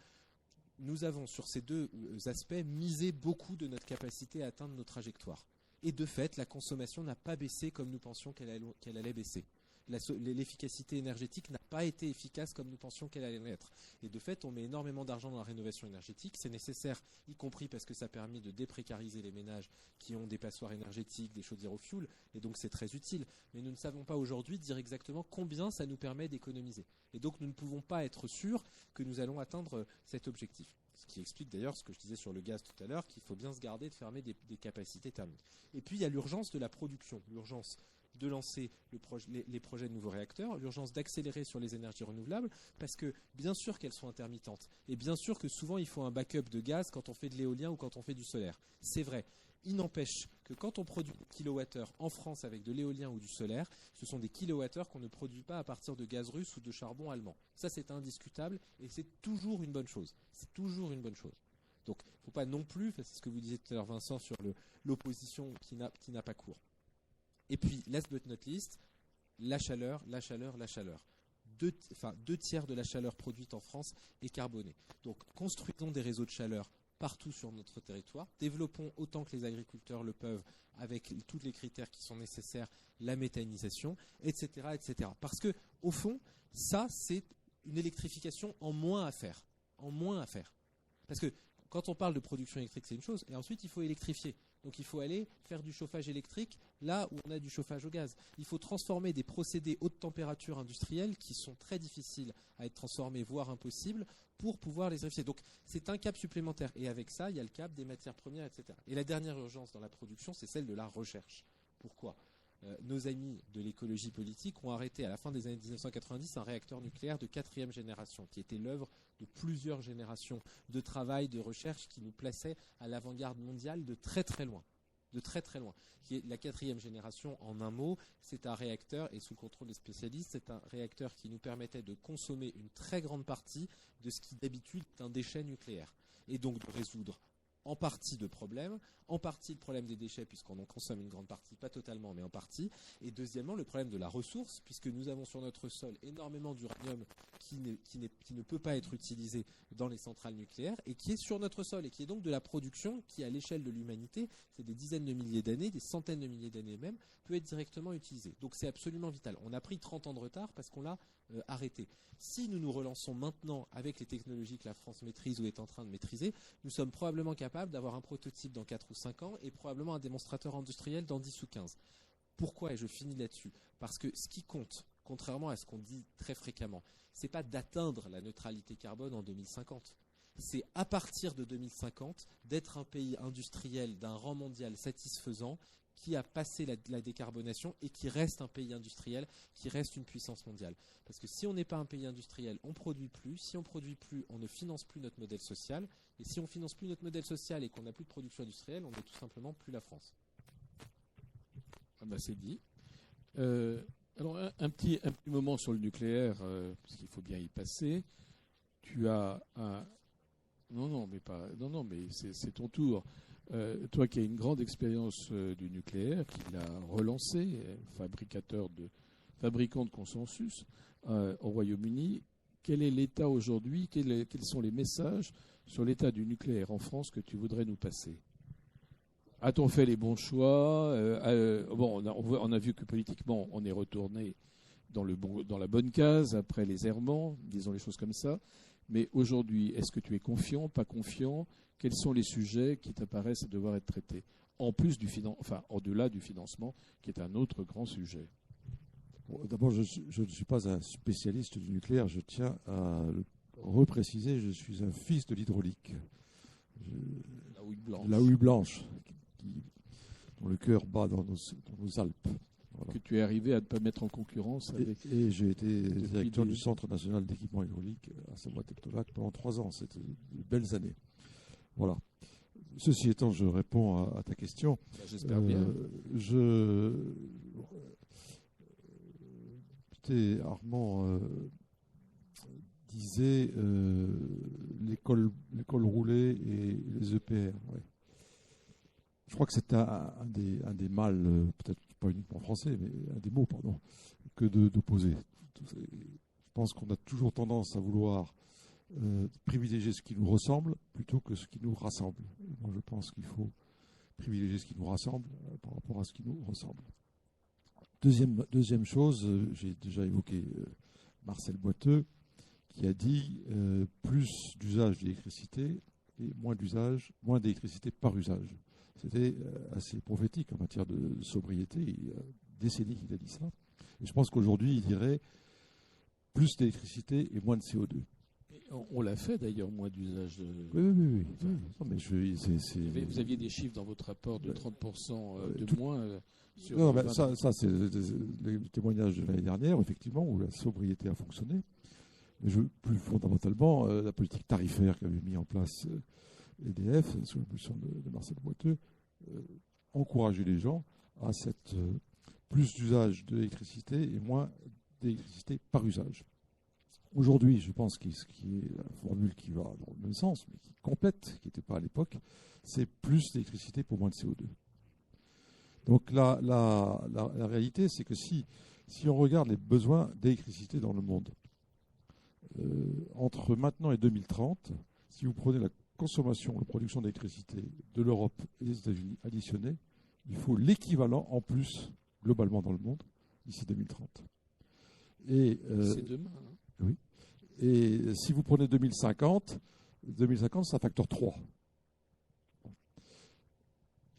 Nous avons sur ces deux aspects misé beaucoup de notre capacité à atteindre nos trajectoires. Et de fait, la consommation n'a pas baissé comme nous pensions qu'elle allait baisser. L'efficacité énergétique n'a pas été efficace comme nous pensions qu'elle allait l'être. Et de fait, on met énormément d'argent dans la rénovation énergétique. C'est nécessaire, y compris parce que ça permet de déprécariser les ménages qui ont des passoires énergétiques, des chaudières au fioul. Et donc, c'est très utile. Mais nous ne savons pas aujourd'hui dire exactement combien ça nous permet d'économiser. Et donc, nous ne pouvons pas être sûrs que nous allons atteindre cet objectif. Ce qui explique d'ailleurs ce que je disais sur le gaz tout à l'heure, qu'il faut bien se garder de fermer des capacités thermiques. Et puis, il y a l'urgence de la production, l'urgence de lancer les projets de nouveaux réacteurs, l'urgence d'accélérer sur les énergies renouvelables, parce que bien sûr qu'elles sont intermittentes, et bien sûr que souvent il faut un backup de gaz quand on fait de l'éolien ou quand on fait du solaire. C'est vrai. Il n'empêche que quand on produit des kilowattheures en France avec de l'éolien ou du solaire, ce sont des kilowattheures qu'on ne produit pas à partir de gaz russe ou de charbon allemand. Ça, c'est indiscutable et c'est toujours une bonne chose. C'est toujours une bonne chose. Donc, il ne faut pas non plus, c'est ce que vous disiez tout à l'heure, Vincent, sur l'opposition qui n'a pas cours. Et puis, last but not least, la chaleur. 2 tiers de la chaleur produite en France est carbonée. Donc, construisons des réseaux de chaleur partout sur notre territoire. Développons autant que les agriculteurs le peuvent avec tous les critères qui sont nécessaires, la méthanisation, etc., etc. Parce que, au fond, ça, c'est une électrification en moins à faire. Parce que quand on parle de production électrique, c'est une chose, et ensuite, il faut électrifier. Donc il faut aller faire du chauffage électrique là où on a du chauffage au gaz. Il faut transformer des procédés haute température industriels qui sont très difficiles à être transformés, voire impossibles, pour pouvoir les électrifier. Donc c'est un cap supplémentaire. Et avec ça, il y a le cap des matières premières, etc. Et la dernière urgence dans la production, c'est celle de la recherche. Pourquoi ? Nos amis de l'écologie politique ont arrêté à la fin des années 1990 un réacteur nucléaire de 4e génération, qui était l'œuvre de plusieurs générations de travail, de recherche, qui nous plaçait à l'avant-garde mondiale de très très loin. La 4e génération, en un mot, c'est un réacteur, et sous le contrôle des spécialistes, c'est un réacteur qui nous permettait de consommer une très grande partie de ce qui d'habitude est un déchet nucléaire, et donc de résoudre en partie de problèmes, en partie le problème des déchets puisqu'on en consomme une grande partie, pas totalement mais en partie, et deuxièmement le problème de la ressource puisque nous avons sur notre sol énormément d'uranium qui ne peut pas être utilisé dans les centrales nucléaires et qui est sur notre sol et qui est donc de la production qui à l'échelle de l'humanité, c'est des dizaines de milliers d'années, des centaines de milliers d'années même, peut être directement utilisé. Donc c'est absolument vital. On a pris 30 ans de retard parce qu'on l'a arrêté. Si nous nous relançons maintenant avec les technologies que la France maîtrise ou est en train de maîtriser, nous sommes probablement capables d'avoir un prototype dans 4 ou 5 ans et probablement un démonstrateur industriel dans 10 ou 15. Pourquoi ? Et je finis là-dessus. Parce que ce qui compte, contrairement à ce qu'on dit très fréquemment, c'est pas d'atteindre la neutralité carbone en 2050. C'est à partir de 2050 d'être un pays industriel d'un rang mondial satisfaisant qui a passé la décarbonation et qui reste un pays industriel, qui reste une puissance mondiale. Parce que si on n'est pas un pays industriel, on ne produit plus. Si on ne produit plus, on ne finance plus notre modèle social. Et si on ne finance plus notre modèle social et qu'on n'a plus de production industrielle, on n'est tout simplement plus la France. Ah ben c'est dit. Alors un petit moment sur le nucléaire, parce qu'il faut bien y passer. Tu as un... Non, mais c'est ton tour. Toi qui as une grande expérience du nucléaire, qui l'a relancé, fabricant de consensus au Royaume-Uni, quel est l'état aujourd'hui, quels sont les messages sur l'état du nucléaire en France que tu voudrais nous passer ? A-t-on fait les bons choix ? On a vu que politiquement, on est retourné dans la bonne case après les errements, disons les choses comme ça. Mais aujourd'hui, est-ce que tu es confiant, pas confiant ? Quels sont les sujets qui t'apparaissent devoir être traités ? Au-delà du financement, qui est un autre grand sujet. Bon, d'abord, je ne suis pas un spécialiste du nucléaire. Je tiens à le repréciser, je suis un fils de l'hydraulique. La houille blanche, dont le cœur bat dans nos Alpes. que tu es arrivé à ne pas mettre en concurrence avec... Et j'ai été directeur du Centre national d'équipement hydraulique à Savoie-Tectolac pendant 3 ans. C'était de belles années. Voilà. Ceci étant, je réponds à ta question. J'espère bien. Armand disait l'école roulée et les EPR. Ouais. Je crois que c'est un des mâles, peut-être pas uniquement français, mais un des mots, pardon, que d'opposer. Je pense qu'on a toujours tendance à vouloir privilégier ce qui nous ressemble plutôt que ce qui nous rassemble. Et moi, je pense qu'il faut privilégier ce qui nous rassemble par rapport à ce qui nous ressemble. Deuxième chose, j'ai déjà évoqué Marcel Boiteux, qui a dit plus d'usage d'électricité et moins d'électricité par usage. C'était assez prophétique en matière de sobriété. Il y a des décennies qu'il a dit ça. Et je pense qu'aujourd'hui, il dirait plus d'électricité et moins de CO2. On l'a fait d'ailleurs, moins d'usage. Oui. Enfin, non, mais vous aviez des chiffres dans votre rapport de 30% de moins. Sur non, mais ça c'est les témoignages de l'année dernière, effectivement, où la sobriété a fonctionné. Mais plus fondamentalement, la politique tarifaire qu'avait mis en place EDF, sous l'impulsion de Marcel Boiteux, encourager les gens à plus d'usage de l'électricité et moins d'électricité par usage. Aujourd'hui, je pense que ce qui est la formule qui va dans le même sens, mais qui complète, qui n'était pas à l'époque, c'est plus d'électricité pour moins de CO2. Donc la réalité, c'est que si on regarde les besoins d'électricité dans le monde, entre maintenant et 2030, si vous prenez la consommation, la production d'électricité de l'Europe et des États-Unis additionnés, il faut l'équivalent en plus globalement dans le monde d'ici 2030. C'est demain. Hein. Oui. Et si vous prenez 2050, c'est un facteur 3.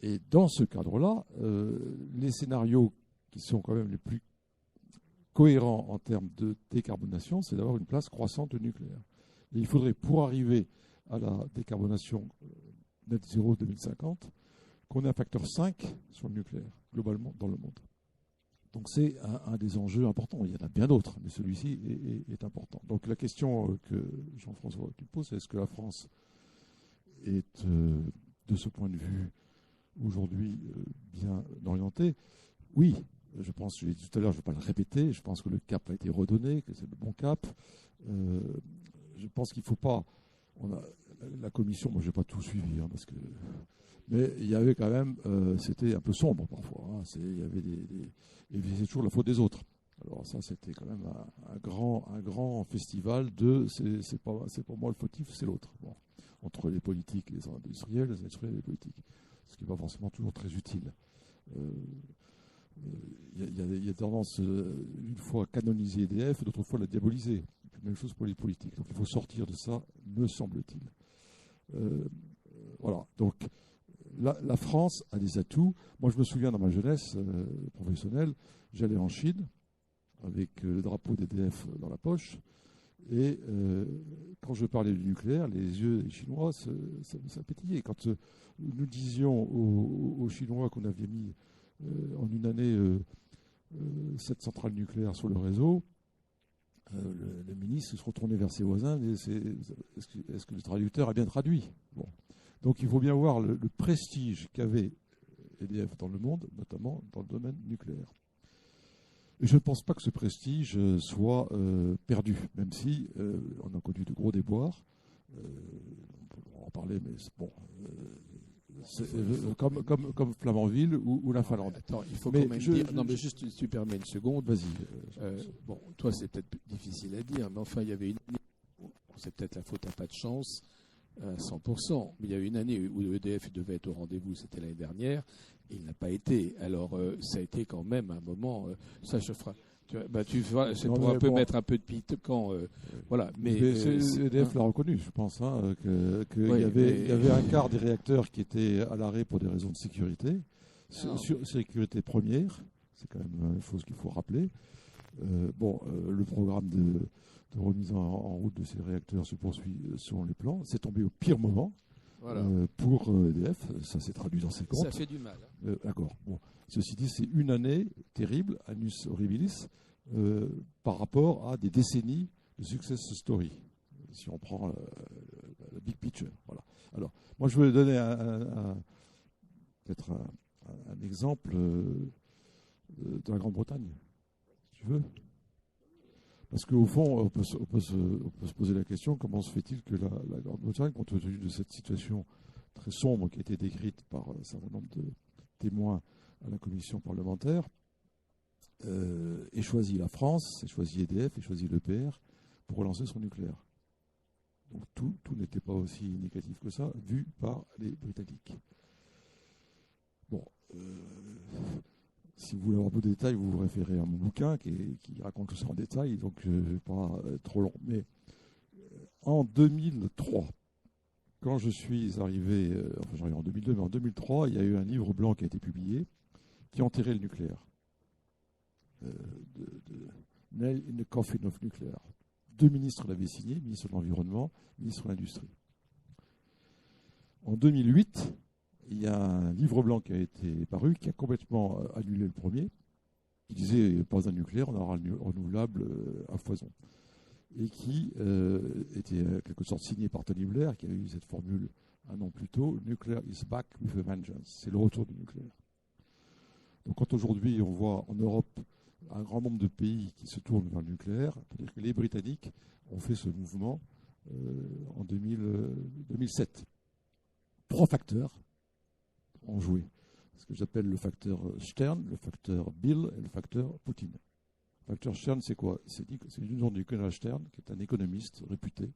Et dans ce cadre-là, les scénarios qui sont quand même les plus cohérents en termes de décarbonation, c'est d'avoir une place croissante de nucléaire. Et il faudrait, pour arriver à la décarbonation net zéro 2050, qu'on ait un facteur 5 sur le nucléaire, globalement, dans le monde. Donc c'est un des enjeux importants. Il y en a bien d'autres, mais celui-ci est important. Donc la question que Jean-François tu poses, c'est est-ce que la France est, de ce point de vue, aujourd'hui bien orientée? Oui, je pense, je l'ai dit tout à l'heure, je ne vais pas le répéter, je pense que le cap a été redonné, que c'est le bon cap. Je pense qu'il ne faut pas... la commission, moi je n'ai pas tout suivi, hein, parce que... Mais il y avait quand même, c'était un peu sombre parfois. Hein, et c'est toujours la faute des autres. Alors ça, c'était quand même un grand festival de, c'est pour moi le fautif, c'est l'autre. Bon, entre les politiques, les industriels et les politiques, ce qui n'est pas forcément toujours très utile. Il y a tendance, une fois à canoniser EDF, d'autres fois à la diaboliser. Même chose pour les politiques. Donc il faut sortir de ça, me semble-t-il. Voilà. Donc la France a des atouts. Moi, je me souviens dans ma jeunesse professionnelle, j'allais en Chine avec le drapeau d'EDF dans la poche. Et quand je parlais du nucléaire, les yeux des Chinois, ça pétillait. Quand nous disions aux Chinois qu'on avait mis en une année 7 centrales nucléaires sur le réseau, le ministre se retournait vers ses voisins et est-ce que le traducteur a bien traduit? Bon. Donc il faut bien voir le prestige qu'avait EDF dans le monde, notamment dans le domaine nucléaire. Et je ne pense pas que ce prestige soit perdu, même si on a connu de gros déboires. On peut en parler, mais bon, comme Flamanville ou la Finlande. Attends, il faut quand même dire... Non, mais juste, si tu permets une seconde. Vas-y. Bon, toi, c'est peut-être difficile à dire, mais enfin, il y avait une année, c'est peut-être la faute à pas de chance, à 100%, mais il y a eu une année où EDF devait être au rendez-vous, c'était l'année dernière, et il n'a pas été. Alors, ça a été quand même un moment... ça, je ferai... c'est pour un peu mettre un peu de piquant. Voilà. Mais EDF l'a reconnu, je pense, hein, qu'il y avait un quart des réacteurs qui étaient à l'arrêt pour des raisons de sécurité. Sécurité première, c'est quand même une chose qu'il faut rappeler. Le programme de remise en route de ces réacteurs se poursuit selon les plans. C'est tombé au pire moment. Voilà. Pour EDF. Ça s'est traduit dans ses comptes. Ça fait du mal. D'accord. Bon. Ceci dit, c'est une année terrible, annus horribilis, par rapport à des décennies de success story. Si on prend le big picture. Voilà. Alors, moi, je vais donner peut-être un exemple de la Grande-Bretagne, si tu veux. Parce qu'au fond, on peut se poser la question, comment se fait-il que la Grande-Bretagne, compte tenu de cette situation très sombre qui a été décrite par un certain nombre de témoins à la commission parlementaire, ait choisi la France, ait choisi EDF, ait choisi l'EPR pour relancer son nucléaire. Donc tout n'était pas aussi négatif que ça, vu par les Britanniques. Bon, si vous voulez avoir beaucoup de détails, vous vous référez à mon bouquin qui raconte tout ça en détail, donc je ne vais pas être trop long. Mais en 2003, quand je suis arrivé, enfin j'arrive en 2002, mais en 2003, il y a eu un livre blanc qui a été publié qui enterrait le nucléaire. Nail in the Coffin of Nuclear. 2 ministres l'avaient signé, ministre de l'Environnement, ministre de l'Industrie. En 2008, il y a un livre blanc qui a été paru, qui a complètement annulé le premier, qui disait pas un nucléaire, on aura le renouvelable à foison. Et qui était en quelque sorte signé par Tony Blair, qui avait eu cette formule un an plus tôt, Nuclear is back with a vengeance. C'est le retour du nucléaire. Donc quand aujourd'hui on voit en Europe un grand nombre de pays qui se tournent vers le nucléaire, il faut dire que les Britanniques ont fait ce mouvement en 2007. 3 facteurs ont joué. Ce que j'appelle le facteur Stern, le facteur Bill et le facteur Poutine. Le facteur Stern, c'est quoi? C'est une sorte du colonel Stern, qui est un économiste réputé,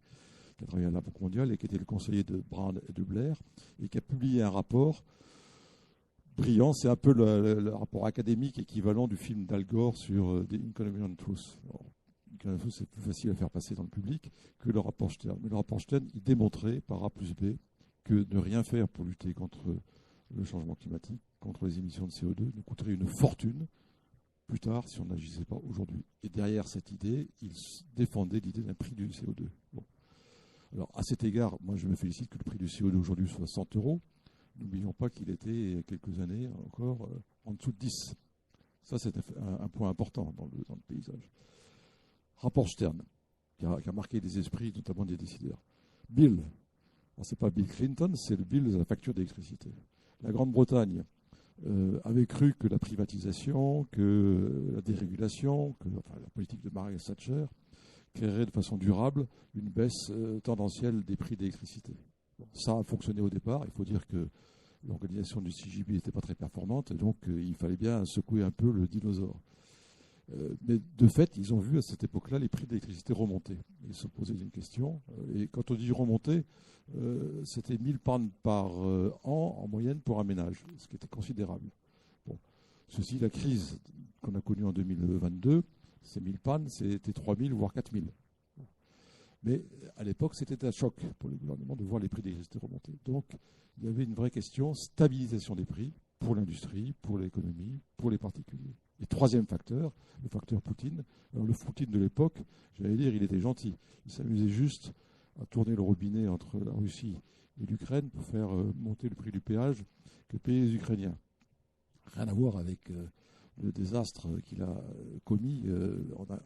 qui a travaillé à la Banque mondiale et qui était le conseiller de Brown et de Blair, et qui a publié un rapport brillant. C'est un peu le rapport académique équivalent du film d'Al Gore sur The Inconvenient Truth. Inconvenient Truth, c'est plus facile à faire passer dans le public que le rapport Stern. Mais le rapport Stern, il démontrait par A plus B que ne rien faire pour lutter contre le changement climatique, contre les émissions de CO2, nous coûterait une fortune plus tard si on n'agissait pas aujourd'hui. Et derrière cette idée, il défendait l'idée d'un prix du CO2. Bon. Alors, à cet égard, moi je me félicite que le prix du CO2 aujourd'hui soit 100 €. N'oublions pas qu'il était, il y a quelques années encore, en dessous de 10. Ça, c'est un point important dans le paysage. Rapport Stern, qui a marqué les esprits, notamment des décideurs. Bill, c'est pas Bill Clinton, c'est le Bill de la facture d'électricité. La Grande-Bretagne avait cru que la privatisation, que la dérégulation, que la politique de Margaret Thatcher créerait de façon durable une baisse tendancielle des prix d'électricité. Bon, ça a fonctionné au départ. Il faut dire que l'organisation du CGB n'était pas très performante, et donc il fallait bien secouer un peu le dinosaure. Mais de fait, ils ont vu à cette époque-là les prix de l'électricité remonter. Ils se posaient une question. Et quand on dit remonter, c'était 1000 pounds par an en moyenne pour un ménage, ce qui était considérable. Bon. Ceci, la crise qu'on a connue en 2022, ces 1000 pounds, c'était 3000 voire 4000. Mais à l'époque, c'était un choc pour le gouvernement de voir les prix d'électricité remonter. Donc, il y avait une vraie question, stabilisation des prix pour l'industrie, pour l'économie, pour les particuliers. Et troisième facteur, le facteur Poutine. Alors le Poutine de l'époque, j'allais dire, il était gentil. Il s'amusait juste à tourner le robinet entre la Russie et l'Ukraine pour faire monter le prix du péage que payaient les Ukrainiens. Rien à voir avec le désastre qu'il a commis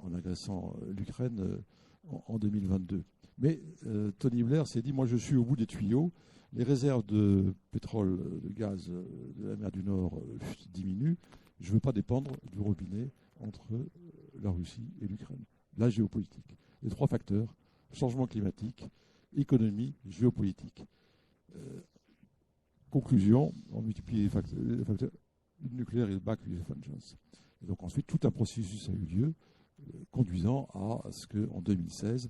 en agressant l'Ukraine en 2022. Mais Tony Blair s'est dit, moi je suis au bout des tuyaux, les réserves de pétrole, de gaz de la mer du Nord diminuent, je ne veux pas dépendre du robinet entre la Russie et l'Ukraine. La géopolitique. Les 3 facteurs, changement climatique, économie, géopolitique. Conclusion, on multiplie les facteurs, le nucléaire is back with a vengeance. Et donc ensuite, tout un processus a eu lieu, conduisant à ce qu'en 2016,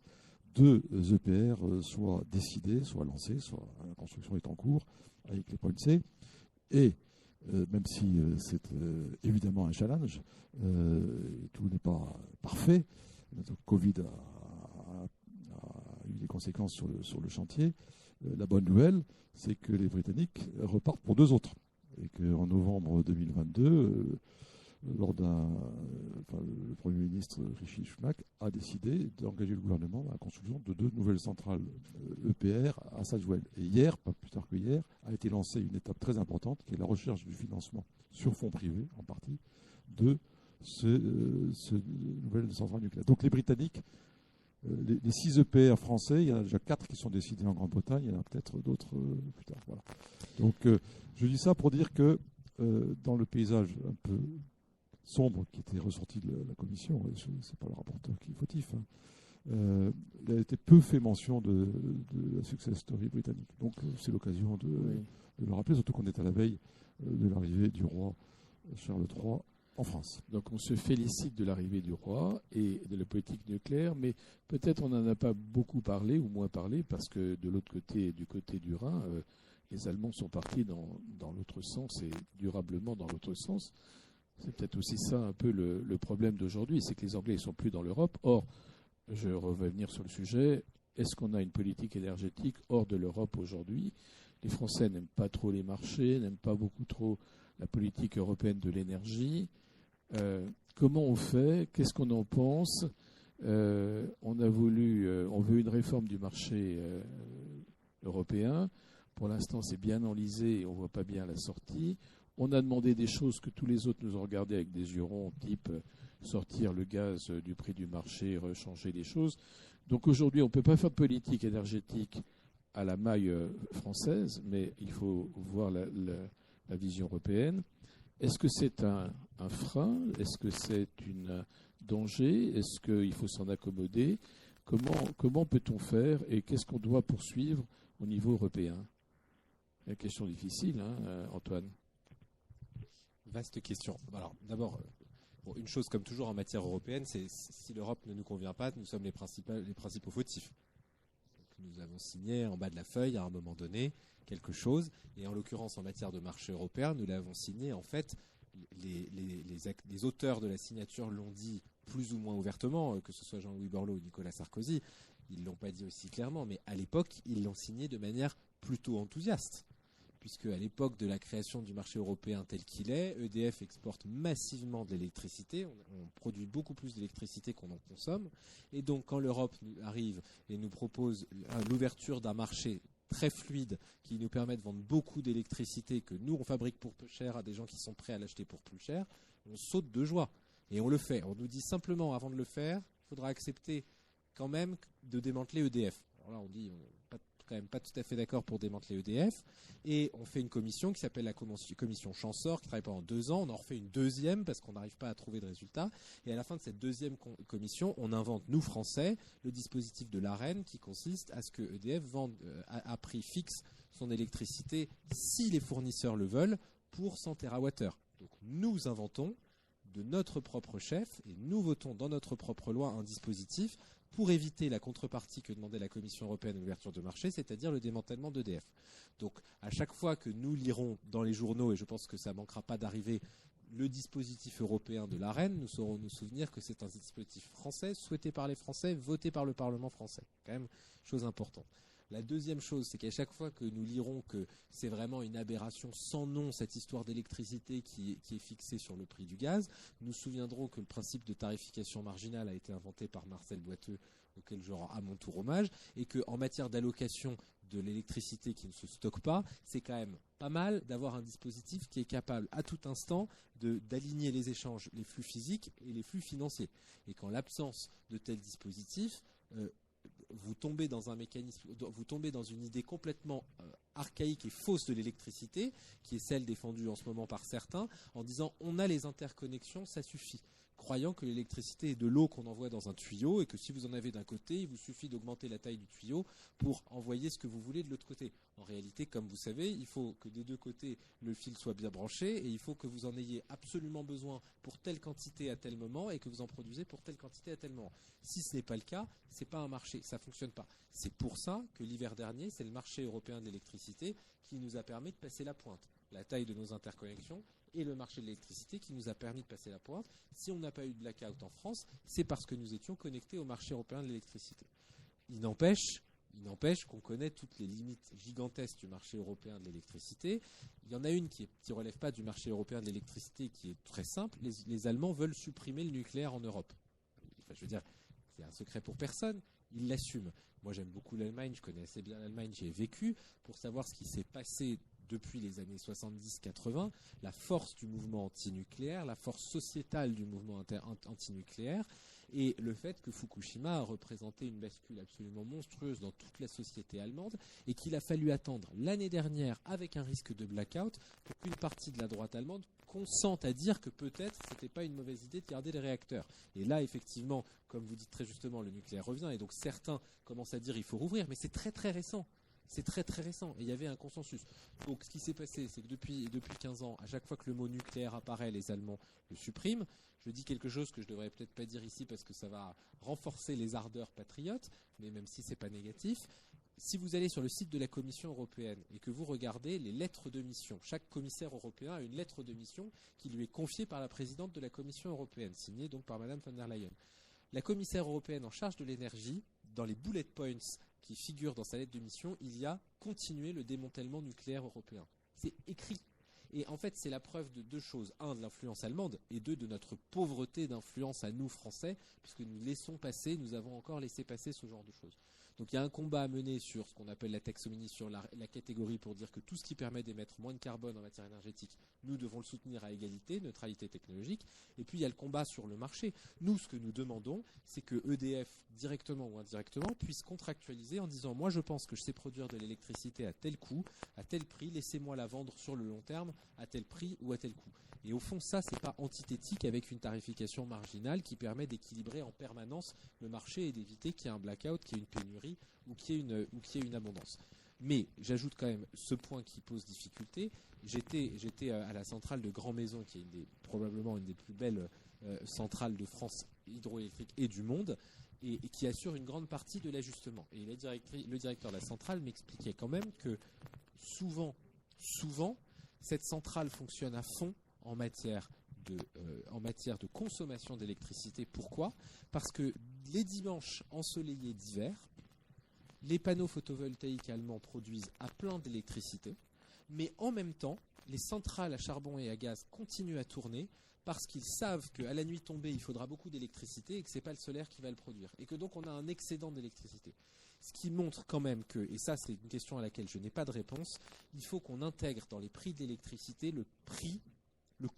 2 EPR soient décidés, soient lancés, soit la construction est en cours avec les points C. Et même si c'est évidemment un challenge, tout n'est pas parfait. Le Covid a eu des conséquences sur le chantier. La bonne nouvelle, c'est que les Britanniques repartent pour 2 autres. Et qu'en novembre 2022, le Premier ministre Rishi Sunak a décidé d'engager le gouvernement dans la construction de 2 nouvelles centrales EPR à Sajwell. Et hier, pas plus tard que hier, a été lancée une étape très importante qui est la recherche du financement sur fonds privés, en partie, de ces nouvelles centrales nucléaires. Donc les Britanniques, les 6 EPR français, il y en a déjà 4 qui sont décidés en Grande-Bretagne, il y en a peut-être d'autres plus tard. Voilà. Donc je dis ça pour dire que dans le paysage un peu sombre qui était ressorti de la commission, et ce n'est pas le rapporteur qui est fautif, il a été peu fait mention de la success story britannique. Donc c'est l'occasion de le rappeler, surtout qu'on est à la veille de l'arrivée du roi Charles III en France. Donc on se félicite de l'arrivée du roi et de la politique nucléaire, mais peut-être on n'en a pas beaucoup parlé ou moins parlé parce que de l'autre côté, du côté du Rhin, les Allemands sont partis dans l'autre sens et durablement dans l'autre sens. C'est peut-être aussi ça un peu le problème d'aujourd'hui, c'est que les Anglais ne sont plus dans l'Europe. Or, je vais revenir sur le sujet, est-ce qu'on a une politique énergétique hors de l'Europe aujourd'hui ? Les Français n'aiment pas trop les marchés, n'aiment pas beaucoup trop la politique européenne de l'énergie. Comment on fait ? Qu'est-ce qu'on en pense ? On veut une réforme du marché européen. Pour l'instant, c'est bien enlisé et on ne voit pas bien la sortie. On a demandé des choses que tous les autres nous ont regardées avec des yeux ronds, type sortir le gaz du prix du marché, rechanger les choses. Donc aujourd'hui, on ne peut pas faire de politique énergétique à la maille française, mais il faut voir la vision européenne. Est-ce que c'est un frein ? Est-ce que c'est un danger ? Est-ce qu'il faut s'en accommoder ? Comment peut-on faire et qu'est-ce qu'on doit poursuivre au niveau européen ? Une question difficile, hein, Antoine. Vaste question. Alors, d'abord, une chose comme toujours en matière européenne, c'est si l'Europe ne nous convient pas, nous sommes les principaux fautifs. Donc, nous avons signé en bas de la feuille à un moment donné quelque chose, et en l'occurrence en matière de marché européen, nous l'avons signé en fait. Les auteurs de la signature l'ont dit plus ou moins ouvertement, que ce soit Jean-Louis Borloo ou Nicolas Sarkozy, ils ne l'ont pas dit aussi clairement, mais à l'époque, ils l'ont signé de manière plutôt enthousiaste. Puisque à l'époque de la création du marché européen tel qu'il est, EDF exporte massivement de l'électricité, on produit beaucoup plus d'électricité qu'on en consomme, et donc quand l'Europe arrive et nous propose l'ouverture d'un marché très fluide qui nous permet de vendre beaucoup d'électricité que nous on fabrique pour peu cher à des gens qui sont prêts à l'acheter pour plus cher, on saute de joie. Et on le fait. On nous dit simplement avant de le faire, il faudra accepter quand même de démanteler EDF. Alors là on dit on n'est quand même pas tout à fait d'accord pour démanteler EDF, et on fait une commission qui s'appelle la commission Champsaur qui travaille pendant 2 ans. On en refait une deuxième parce qu'on n'arrive pas à trouver de résultat, et à la fin de cette deuxième commission on invente, nous Français, le dispositif de l'AREN qui consiste à ce que EDF vende à prix fixe son électricité si les fournisseurs le veulent pour 100 TWh. Donc nous inventons de notre propre chef et nous votons dans notre propre loi un dispositif pour éviter la contrepartie que demandait la Commission européenne à l'ouverture de marché, c'est-à-dire le démantèlement d'EDF. Donc à chaque fois que nous lirons dans les journaux, et je pense que ça ne manquera pas d'arriver, le dispositif européen de l'AREN, nous saurons nous souvenir que c'est un dispositif français, souhaité par les Français, voté par le Parlement français. Quand même, chose importante. La deuxième chose, c'est qu'à chaque fois que nous lirons que c'est vraiment une aberration sans nom, cette histoire d'électricité qui est fixée sur le prix du gaz, nous nous souviendrons que le principe de tarification marginale a été inventé par Marcel Boiteux, auquel je rends à mon tour hommage, et qu'en matière d'allocation de l'électricité qui ne se stocke pas, c'est quand même pas mal d'avoir un dispositif qui est capable à tout instant d'aligner les échanges, les flux physiques et les flux financiers. Et qu'en l'absence de tels dispositifs, vous tombez dans un mécanisme, vous tombez dans une idée complètement archaïque et fausse de l'électricité, qui est celle défendue en ce moment par certains, en disant on a les interconnexions, ça suffit. Croyant que l'électricité est de l'eau qu'on envoie dans un tuyau et que si vous en avez d'un côté, il vous suffit d'augmenter la taille du tuyau pour envoyer ce que vous voulez de l'autre côté. En réalité, comme vous savez, il faut que des deux côtés le fil soit bien branché et il faut que vous en ayez absolument besoin pour telle quantité à tel moment et que vous en produisez pour telle quantité à tel moment. Si ce n'est pas le cas, c'est pas un marché, ça fonctionne pas. C'est pour ça que l'hiver dernier, c'est le marché européen de l'électricité qui nous a permis de passer la pointe. La taille de nos interconnexions et le marché de l'électricité qui nous a permis de passer la pointe. Si on n'a pas eu de blackout en France, c'est parce que nous étions connectés au marché européen de l'électricité. Il n'empêche, Il n'empêche qu'on connaît toutes les limites gigantesques du marché européen de l'électricité. Il y en a une qui ne relève pas du marché européen de l'électricité, qui est très simple. Les Allemands veulent supprimer le nucléaire en Europe. Enfin, je veux dire, c'est un secret pour personne. Ils l'assument. Moi, j'aime beaucoup l'Allemagne. Je connais assez bien l'Allemagne. J'y ai vécu pour savoir ce qui s'est passé depuis les années 70-80, la force du mouvement antinucléaire, la force sociétale du mouvement antinucléaire, et le fait que Fukushima a représenté une bascule absolument monstrueuse dans toute la société allemande, et qu'il a fallu attendre l'année dernière, avec un risque de blackout, pour qu'une partie de la droite allemande consente à dire que peut-être c'était pas une mauvaise idée de garder les réacteurs. Et là, effectivement, comme vous dites très justement, le nucléaire revient, et donc certains commencent à dire il faut rouvrir, mais c'est très très récent. C'est très très récent et il y avait un consensus. Donc ce qui s'est passé, c'est que depuis 15 ans, à chaque fois que le mot nucléaire apparaît, les Allemands le suppriment. Je dis quelque chose que je devrais peut-être pas dire ici parce que ça va renforcer les ardeurs patriotes, mais même si c'est pas négatif. Si vous allez sur le site de la Commission européenne et que vous regardez les lettres de mission, chaque commissaire européen a une lettre de mission qui lui est confiée par la présidente de la Commission européenne, signée donc par Madame von der Leyen. La commissaire européenne en charge de l'énergie, dans les bullet points qui figurent dans sa lettre de mission, il y a continuer le démantèlement nucléaire européen. C'est écrit. Et en fait, c'est la preuve de deux choses. Un, de l'influence allemande, et deux, de notre pauvreté d'influence à nous, Français, puisque nous avons encore laissé passer ce genre de choses. Donc il y a un combat à mener sur ce qu'on appelle la taxonomie, sur la catégorie, pour dire que tout ce qui permet d'émettre moins de carbone en matière énergétique, nous devons le soutenir à égalité, neutralité technologique. Et puis il y a le combat sur le marché. Nous, ce que nous demandons, c'est que EDF, directement ou indirectement, puisse contractualiser en disant « Moi, je pense que je sais produire de l'électricité à tel coût, à tel prix, laissez-moi la vendre sur le long terme à tel prix ou à tel coût. » Et au fond, ça, c'est pas antithétique avec une tarification marginale qui permet d'équilibrer en permanence le marché et d'éviter qu'il y ait un blackout, qu'il y ait une pénurie ou qu'il y ait une abondance. Mais j'ajoute quand même ce point qui pose difficulté. J'étais à la centrale de Grand Maison, qui est probablement une des plus belles centrales de France hydroélectrique et du monde, et qui assure une grande partie de l'ajustement. Et le directeur de la centrale m'expliquait quand même que souvent, cette centrale fonctionne à fond en matière de consommation d'électricité. Pourquoi ? Parce que les dimanches ensoleillés d'hiver, les panneaux photovoltaïques allemands produisent à plein d'électricité, mais en même temps, les centrales à charbon et à gaz continuent à tourner parce qu'ils savent qu'à la nuit tombée, il faudra beaucoup d'électricité et que ce n'est pas le solaire qui va le produire. Et que donc on a un excédent d'électricité. Ce qui montre quand même que, et ça c'est une question à laquelle je n'ai pas de réponse, il faut qu'on intègre dans les prix d'électricité le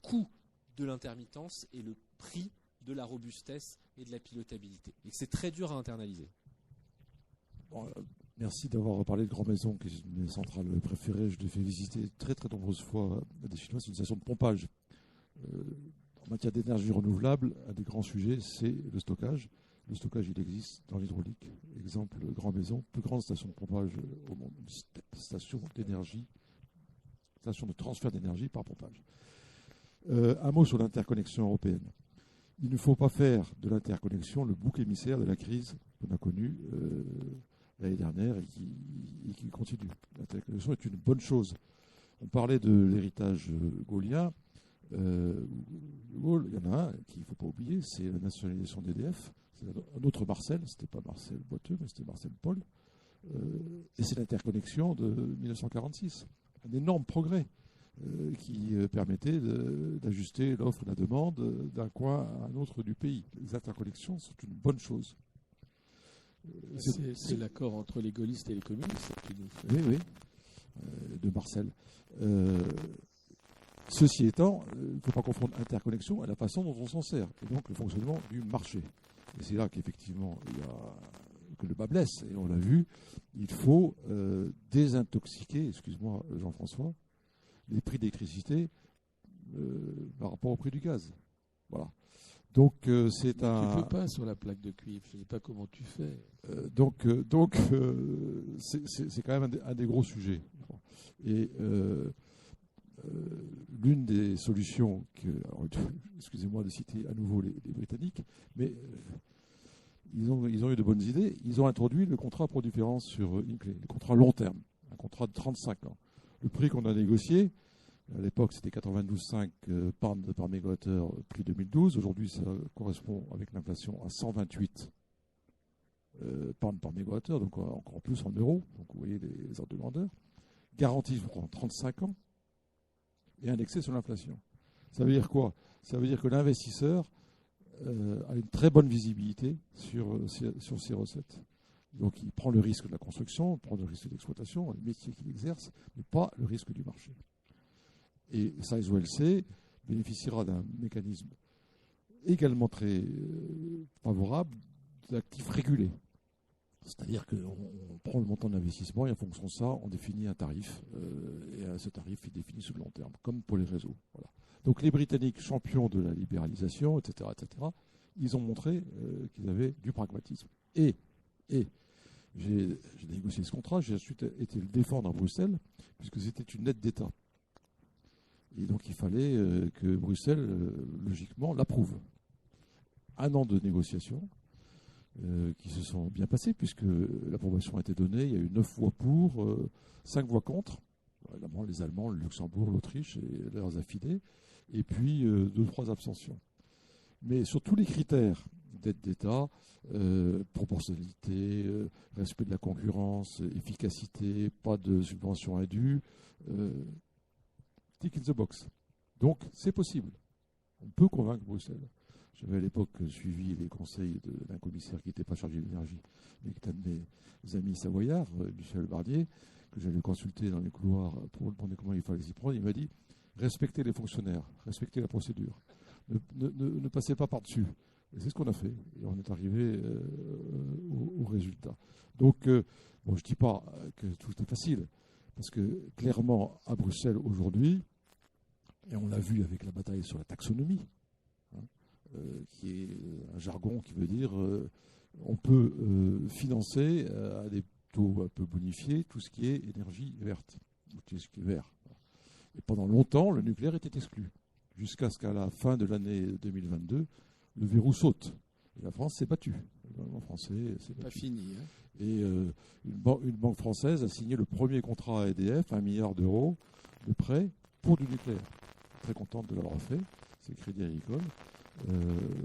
coût de l'intermittence et le prix de la robustesse et de la pilotabilité. Et que c'est très dur à internaliser. Bon, merci d'avoir parlé de Grand Maison, qui est une des centrales préférées. Je l'ai fait visiter très très nombreuses fois à des Chinois. C'est une station de pompage. En matière d'énergie renouvelable, un des grands sujets, c'est le stockage. Le stockage, il existe dans l'hydraulique. Exemple, Grand Maison, plus grande station de pompage au monde, station d'énergie, station de transfert d'énergie par pompage. Un mot sur l'interconnexion européenne. Il ne faut pas faire de l'interconnexion le bouc émissaire de la crise qu'on a connue l'année dernière et qui continue. L'interconnexion est une bonne chose. On parlait de l'héritage gaullien. Gaulle, il y en a un qu'il ne faut pas oublier, c'est la nationalisation d'EDF. C'est un autre Marcel, c'était pas Marcel Boiteux, mais c'était Marcel Paul. Et c'est l'interconnexion de 1946. Un énorme progrès qui permettait d'ajuster l'offre et la demande d'un coin à un autre du pays. Les interconnexions sont une bonne chose. C'est l'accord entre les gaullistes et les communistes qui nous fait. Oui, de Marcel. Ceci étant, il ne faut pas confondre interconnexion et la façon dont on s'en sert, et donc le fonctionnement du marché. Et c'est là qu'effectivement, que le bas blesse, et on l'a vu, il faut désintoxiquer, excuse-moi Jean-François, les prix d'électricité par rapport au prix du gaz. Voilà. Donc c'est un. Tu ne peux pas sur la plaque de cuivre. Je ne sais pas comment tu fais. C'est quand même un des gros sujets. Et l'une des solutions alors, excusez-moi de citer à nouveau les Britanniques, mais ils ont eu de bonnes idées. Ils ont introduit le contrat pour différence sur Hinkley, le contrat long terme, un contrat de 35 ans. Le prix qu'on a négocié, à l'époque c'était 92,5 pounds par mégawattheure, prix 2012. Aujourd'hui ça correspond avec l'inflation à 128 pounds par mégawattheure, donc encore plus en euros. Donc vous voyez les ordres de grandeur. Garantie pour 35 ans et indexé sur l'inflation. Ça veut dire quoi? Ça veut dire que l'investisseur a une très bonne visibilité sur ses recettes. Donc il prend le risque de la construction, il prend le risque de l'exploitation, les métiers qu'il exerce, mais pas le risque du marché. Et Size OLC bénéficiera d'un mécanisme également très favorable d'actifs régulés. C'est-à-dire qu'on prend le montant d'investissement et en fonction de ça, on définit un tarif. Et ce tarif est défini sur le long terme, comme pour les réseaux. Voilà. Donc les Britanniques, champions de la libéralisation, etc., ils ont montré qu'ils avaient du pragmatisme. Et j'ai négocié ce contrat, j'ai ensuite été le défendre à Bruxelles, puisque c'était une aide d'État. Et donc il fallait que Bruxelles, logiquement, l'approuve. 1 an de négociations qui se sont bien passées, puisque l'approbation a été donnée. Il y a eu 9 voix pour, 5 voix contre. Évidemment, les Allemands, le Luxembourg, l'Autriche et leurs affidés. Et puis 2-3 abstentions. Mais sur tous les critères d'aide d'État, proportionnalité, respect de la concurrence, efficacité, pas de subventions indues, tick in the box. Donc c'est possible. On peut convaincre Bruxelles. J'avais à l'époque suivi les conseils d'un commissaire qui n'était pas chargé de l'énergie, mais qui était un de mes amis savoyards, Michel Barnier, que j'allais consulter dans les couloirs pour lui demander comment il fallait s'y prendre. Il m'a dit respectez les fonctionnaires, respectez la procédure, ne passez pas par-dessus. Et c'est ce qu'on a fait. Et on est arrivé au résultat. Donc, je ne dis pas que tout est facile, parce que clairement, à Bruxelles aujourd'hui, et on l'a vu avec la bataille sur la taxonomie, qui est un jargon qui veut dire on peut financer à des taux un peu bonifiés tout ce qui est énergie verte, tout ce qui est vert. Et pendant longtemps, le nucléaire était exclu, jusqu'à ce qu'à la fin de l'année 2022, le verrou saute. Et la France s'est battue. Le gouvernement français s'est battu. Pas fini. Hein. Et une banque française a signé le premier contrat à EDF, 1 milliard d'euros de prêt pour du nucléaire. Très contente de l'avoir fait. C'est le Crédit Agricole.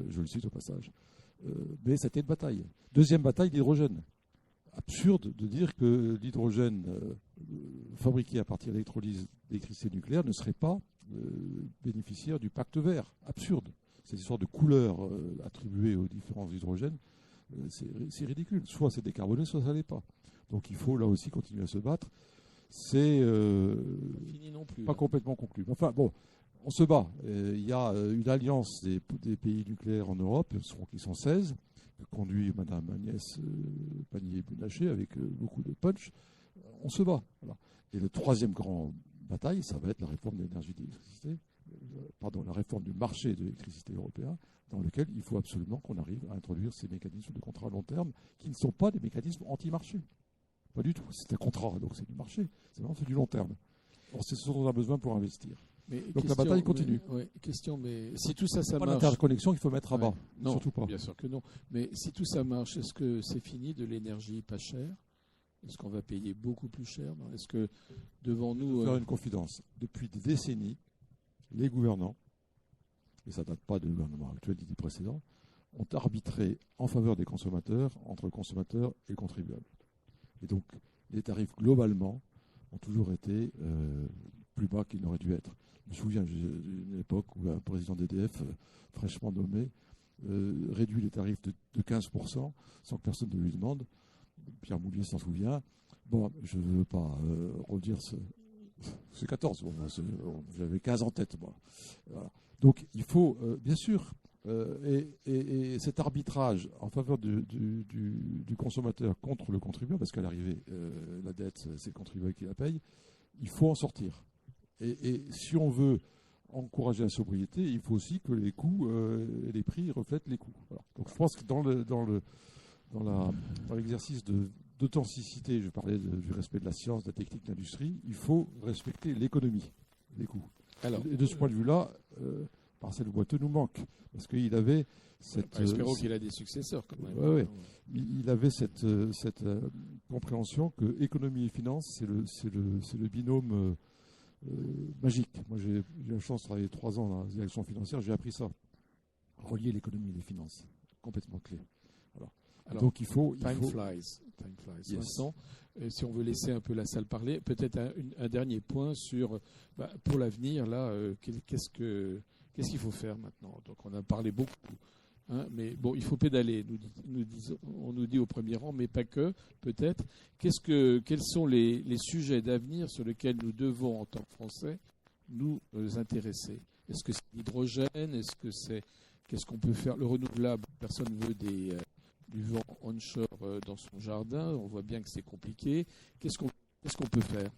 Je le cite au passage. Mais c'était une bataille. Deuxième bataille, l'hydrogène. Absurde de dire que l'hydrogène fabriqué à partir d'électrolyse d'électricité nucléaire ne serait pas bénéficiaire du pacte vert. Absurde. Cette histoire de couleur attribuée aux différents hydrogènes, c'est ridicule. Soit c'est décarboné, soit ça l'est pas. Donc il faut là aussi continuer à se battre. C'est fini non plus, pas complètement conclu. Enfin bon, on se bat. Il y a une alliance des pays nucléaires en Europe, qui sont 16, que conduit Madame Agnès Pannier-Runacher avec beaucoup de punch. On se bat. Voilà. Et le troisième grand bataille, ça va être la réforme de l'énergie d'électricité. La réforme du marché de l'électricité européen, dans lequel il faut absolument qu'on arrive à introduire ces mécanismes de contrat à long terme qui ne sont pas des mécanismes anti-marché. Pas du tout. C'est un contrat, donc c'est du marché. C'est vraiment du long terme. C'est ce dont on a besoin pour investir. Donc la bataille continue. Mais si tout ça, ça pas marche. L'interconnexion qu'il faut mettre à bas. Non, surtout pas. Bien sûr que non. Mais si tout ça marche, est-ce que c'est fini de l'énergie pas chère? Est-ce qu'on va payer beaucoup plus cher? Est-ce que devant nous... Je vais faire une confidence. Depuis des décennies, les gouvernants, et ça ne date pas du gouvernement actuel ni des précédents, ont arbitré en faveur des consommateurs entre le consommateur et le contribuable. Et donc, les tarifs, globalement, ont toujours été plus bas qu'ils n'auraient dû être. Je me souviens d'une époque où un président d'EDF, fraîchement nommé, réduit les tarifs de 15% sans que personne ne lui demande. Pierre Moulier s'en souvient. Bon, je ne veux pas redire c'est 14. Bon, j'avais 15 en tête, moi. Voilà. Donc, il faut, bien sûr, et cet arbitrage en faveur du consommateur contre le contribuable, parce qu'à l'arrivée, la dette, c'est le contribuable qui la paye, il faut en sortir. Et si on veut encourager la sobriété, il faut aussi que les coûts et les prix reflètent les coûts. Voilà. Donc, je pense que dans l'exercice d'authenticité, je parlais du respect de la science, de la technique, de l'industrie, il faut respecter l'économie, les coûts. Et de ce point de vue-là, Marcel Boiteux nous manque, parce qu'il avait cette... espérons qu'il a des successeurs, quand même. Ouais. Il avait cette compréhension que économie et finance, c'est le binôme magique. Moi, j'ai eu la chance de travailler 3 ans dans la direction financière, j'ai appris ça. Relier l'économie et les finances, complètement clé. Voilà. Alors, donc il faut... Time flies, Yes. Vincent. Si on veut laisser un peu la salle parler, peut-être un dernier point sur, pour l'avenir, là, qu'est-ce qu'il faut faire maintenant? Donc on a parlé beaucoup, hein, mais bon, il faut pédaler, on nous dit au premier rang, mais pas que, peut-être. Quels sont les sujets d'avenir sur lesquels nous devons, en tant que Français, nous intéresser? Est-ce que c'est l'hydrogène? Qu'est-ce qu'on peut faire? Le renouvelable, personne ne veut du vent onshore dans son jardin. On voit bien que c'est compliqué. Qu'est-ce qu'on peut faire?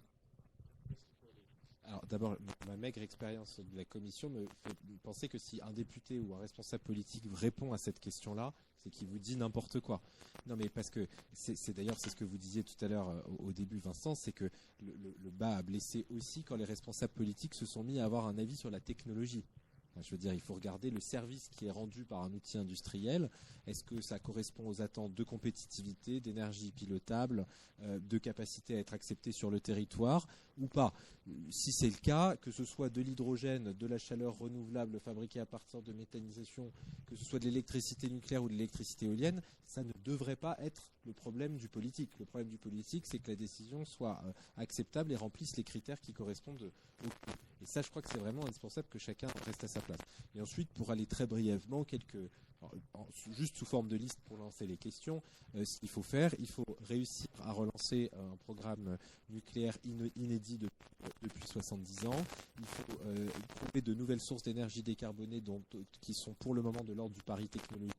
Alors d'abord, ma maigre expérience de la commission me fait penser que si un député ou un responsable politique répond à cette question-là, c'est qu'il vous dit n'importe quoi. Non, mais parce que c'est d'ailleurs ce que vous disiez tout à l'heure au début, Vincent, c'est que le bas a blessé aussi quand les responsables politiques se sont mis à avoir un avis sur la technologie. Enfin, je veux dire, il faut regarder le service qui est rendu par un outil industriel. Est-ce que ça correspond aux attentes de compétitivité, d'énergie pilotable, de capacité à être accepté sur le territoire ou pas? Si c'est le cas, que ce soit de l'hydrogène, de la chaleur renouvelable fabriquée à partir de méthanisation, que ce soit de l'électricité nucléaire ou de l'électricité éolienne, ça ne devrait pas être le problème du politique. Le problème du politique, c'est que la décision soit acceptable et remplisse les critères qui correspondent au coût. Et ça, je crois que c'est vraiment indispensable que chacun reste à sa place. Et ensuite, pour aller très brièvement, juste sous forme de liste pour lancer les questions, ce qu'il faut faire, il faut réussir à relancer un programme nucléaire inédit depuis 70 ans. Il faut trouver de nouvelles sources d'énergie décarbonée qui sont pour le moment de l'ordre du pari technologique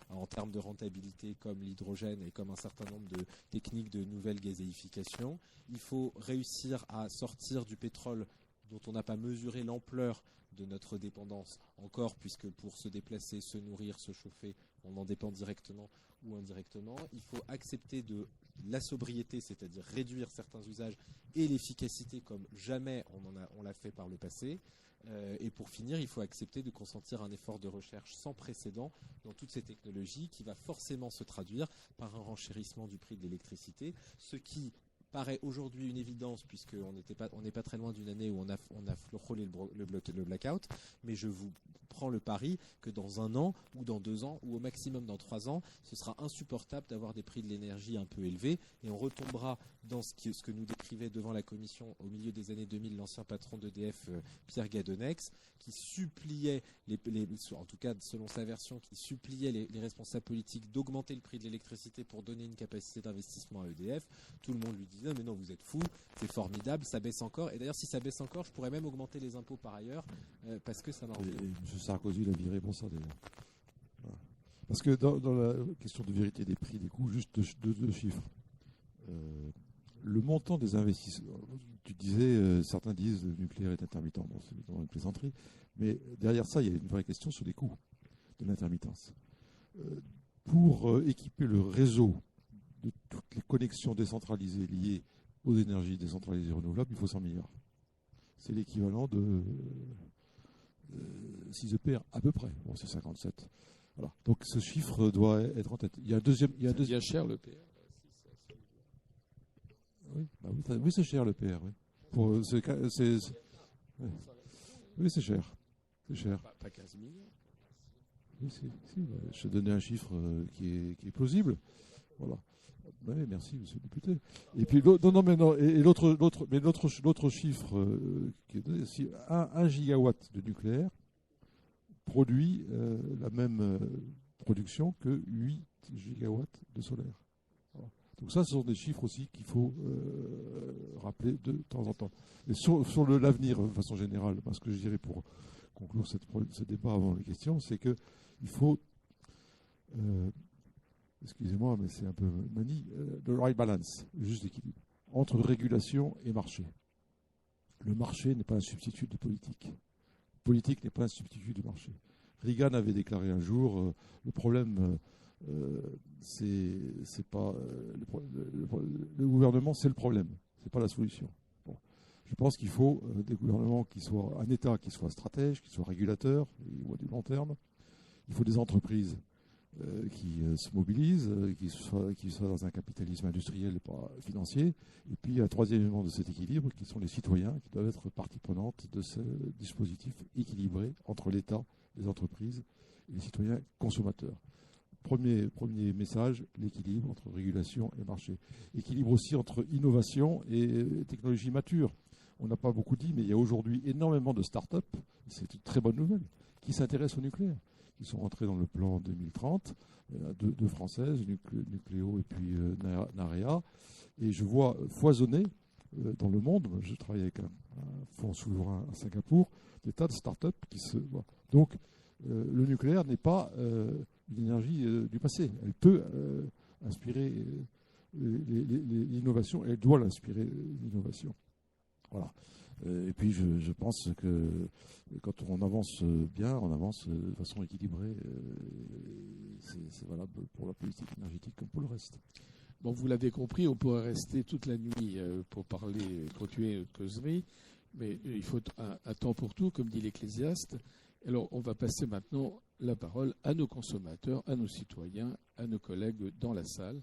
en termes de rentabilité, comme l'hydrogène et comme un certain nombre de techniques de nouvelle gazéification. Il faut réussir à sortir du pétrole dont on n'a pas mesuré l'ampleur de notre dépendance encore, puisque pour se déplacer, se nourrir, se chauffer, on en dépend directement ou indirectement. Il faut accepter de la sobriété, c'est-à-dire réduire certains usages, et l'efficacité comme jamais on l'a fait par le passé. Et pour finir, il faut accepter de consentir un effort de recherche sans précédent dans toutes ces technologies qui va forcément se traduire par un renchérissement du prix de l'électricité, ce qui paraît aujourd'hui une évidence puisqu'on n'est pas très loin d'une année où on a frôlé le blackout, mais je vous prends le pari que dans 1 an ou dans 2 ans ou au maximum dans 3 ans, ce sera insupportable d'avoir des prix de l'énergie un peu élevés et on retombera dans ce que nous décrivait devant la commission au milieu des années 2000 l'ancien patron d'EDF Pierre Gadonex, qui suppliait, en tout cas selon sa version, qui suppliait les responsables politiques d'augmenter le prix de l'électricité pour donner une capacité d'investissement à EDF. Tout le monde lui disait mais non, vous êtes fous, c'est formidable, ça baisse encore. Et d'ailleurs, si ça baisse encore, je pourrais même augmenter les impôts par ailleurs parce que ça marche. Et M. Sarkozy l'a viré pour ça d'ailleurs. Voilà. Parce que dans la question de vérité des prix, des coûts, juste deux chiffres. Le montant des investissements, tu disais, certains disent le nucléaire est intermittent, bon, c'est évidemment une plaisanterie, mais derrière ça, il y a une vraie question sur les coûts de l'intermittence. Pour équiper le réseau de toutes les connexions décentralisées liées aux énergies décentralisées renouvelables, il faut 100 milliards. C'est l'équivalent de 6 EPR à peu près. Bon, c'est 57. Voilà. Donc ce chiffre doit être en tête. Il y a un deuxième. C'est bien cher le PR. Oui, c'est cher le PR. Oui, oui, c'est cher. C'est cher. Pas 15 millions. Oui, je te donnais un chiffre qui est plausible. Voilà. Oui, merci, monsieur le député. Et puis l'autre chiffre qui est donné, si 1 gigawatt de nucléaire produit la même production que 8 gigawatts de solaire. Voilà. Donc ça, ce sont des chiffres aussi qu'il faut rappeler de temps en temps. Et sur l'avenir, de façon générale, parce que je dirais pour conclure ce débat avant les questions, c'est qu'il faut, excusez-moi, mais c'est un peu manie, le right balance, le juste équilibre, entre régulation et marché. Le marché n'est pas un substitut de politique. Politique n'est pas un substitut du marché. Reagan avait déclaré un jour, le problème, c'est pas le gouvernement, c'est le problème, c'est pas la solution. Bon. Je pense qu'il faut des gouvernements qui soient, un État qui soit stratège, qui soit régulateur, et voit du long terme. Il faut des entreprises qui se mobilisent, qui soient dans un capitalisme industriel et pas financier. Et puis, il y a un troisième élément de cet équilibre, qui sont les citoyens, qui doivent être partie prenante de ce dispositif équilibré entre l'État, les entreprises et les citoyens consommateurs. premier message, l'équilibre entre régulation et marché. Équilibre aussi entre innovation et technologie mature. On n'a pas beaucoup dit, mais il y a aujourd'hui énormément de start-up, c'est une très bonne nouvelle, qui s'intéressent au nucléaire, qui sont rentrés dans le plan 2030, deux françaises, Nucléo et puis Narea. Et je vois foisonner dans le monde, je travaille avec un fonds souverain à Singapour, des tas de start-up qui se... Donc, le nucléaire n'est pas une énergie du passé. Elle peut inspirer l'innovation, elle doit l'inspirer l'innovation. Voilà. Et puis je pense que quand on avance bien, on avance de façon équilibrée. C'est valable pour la politique énergétique comme pour le reste. Bon, vous l'avez compris, on pourrait rester toute la nuit pour parler, continuer notre causerie, mais il faut un temps pour tout, comme dit l'Ecclésiaste. Alors, on va passer maintenant la parole à nos consommateurs, à nos citoyens, à nos collègues dans la salle.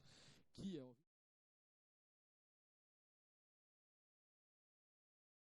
Qui a...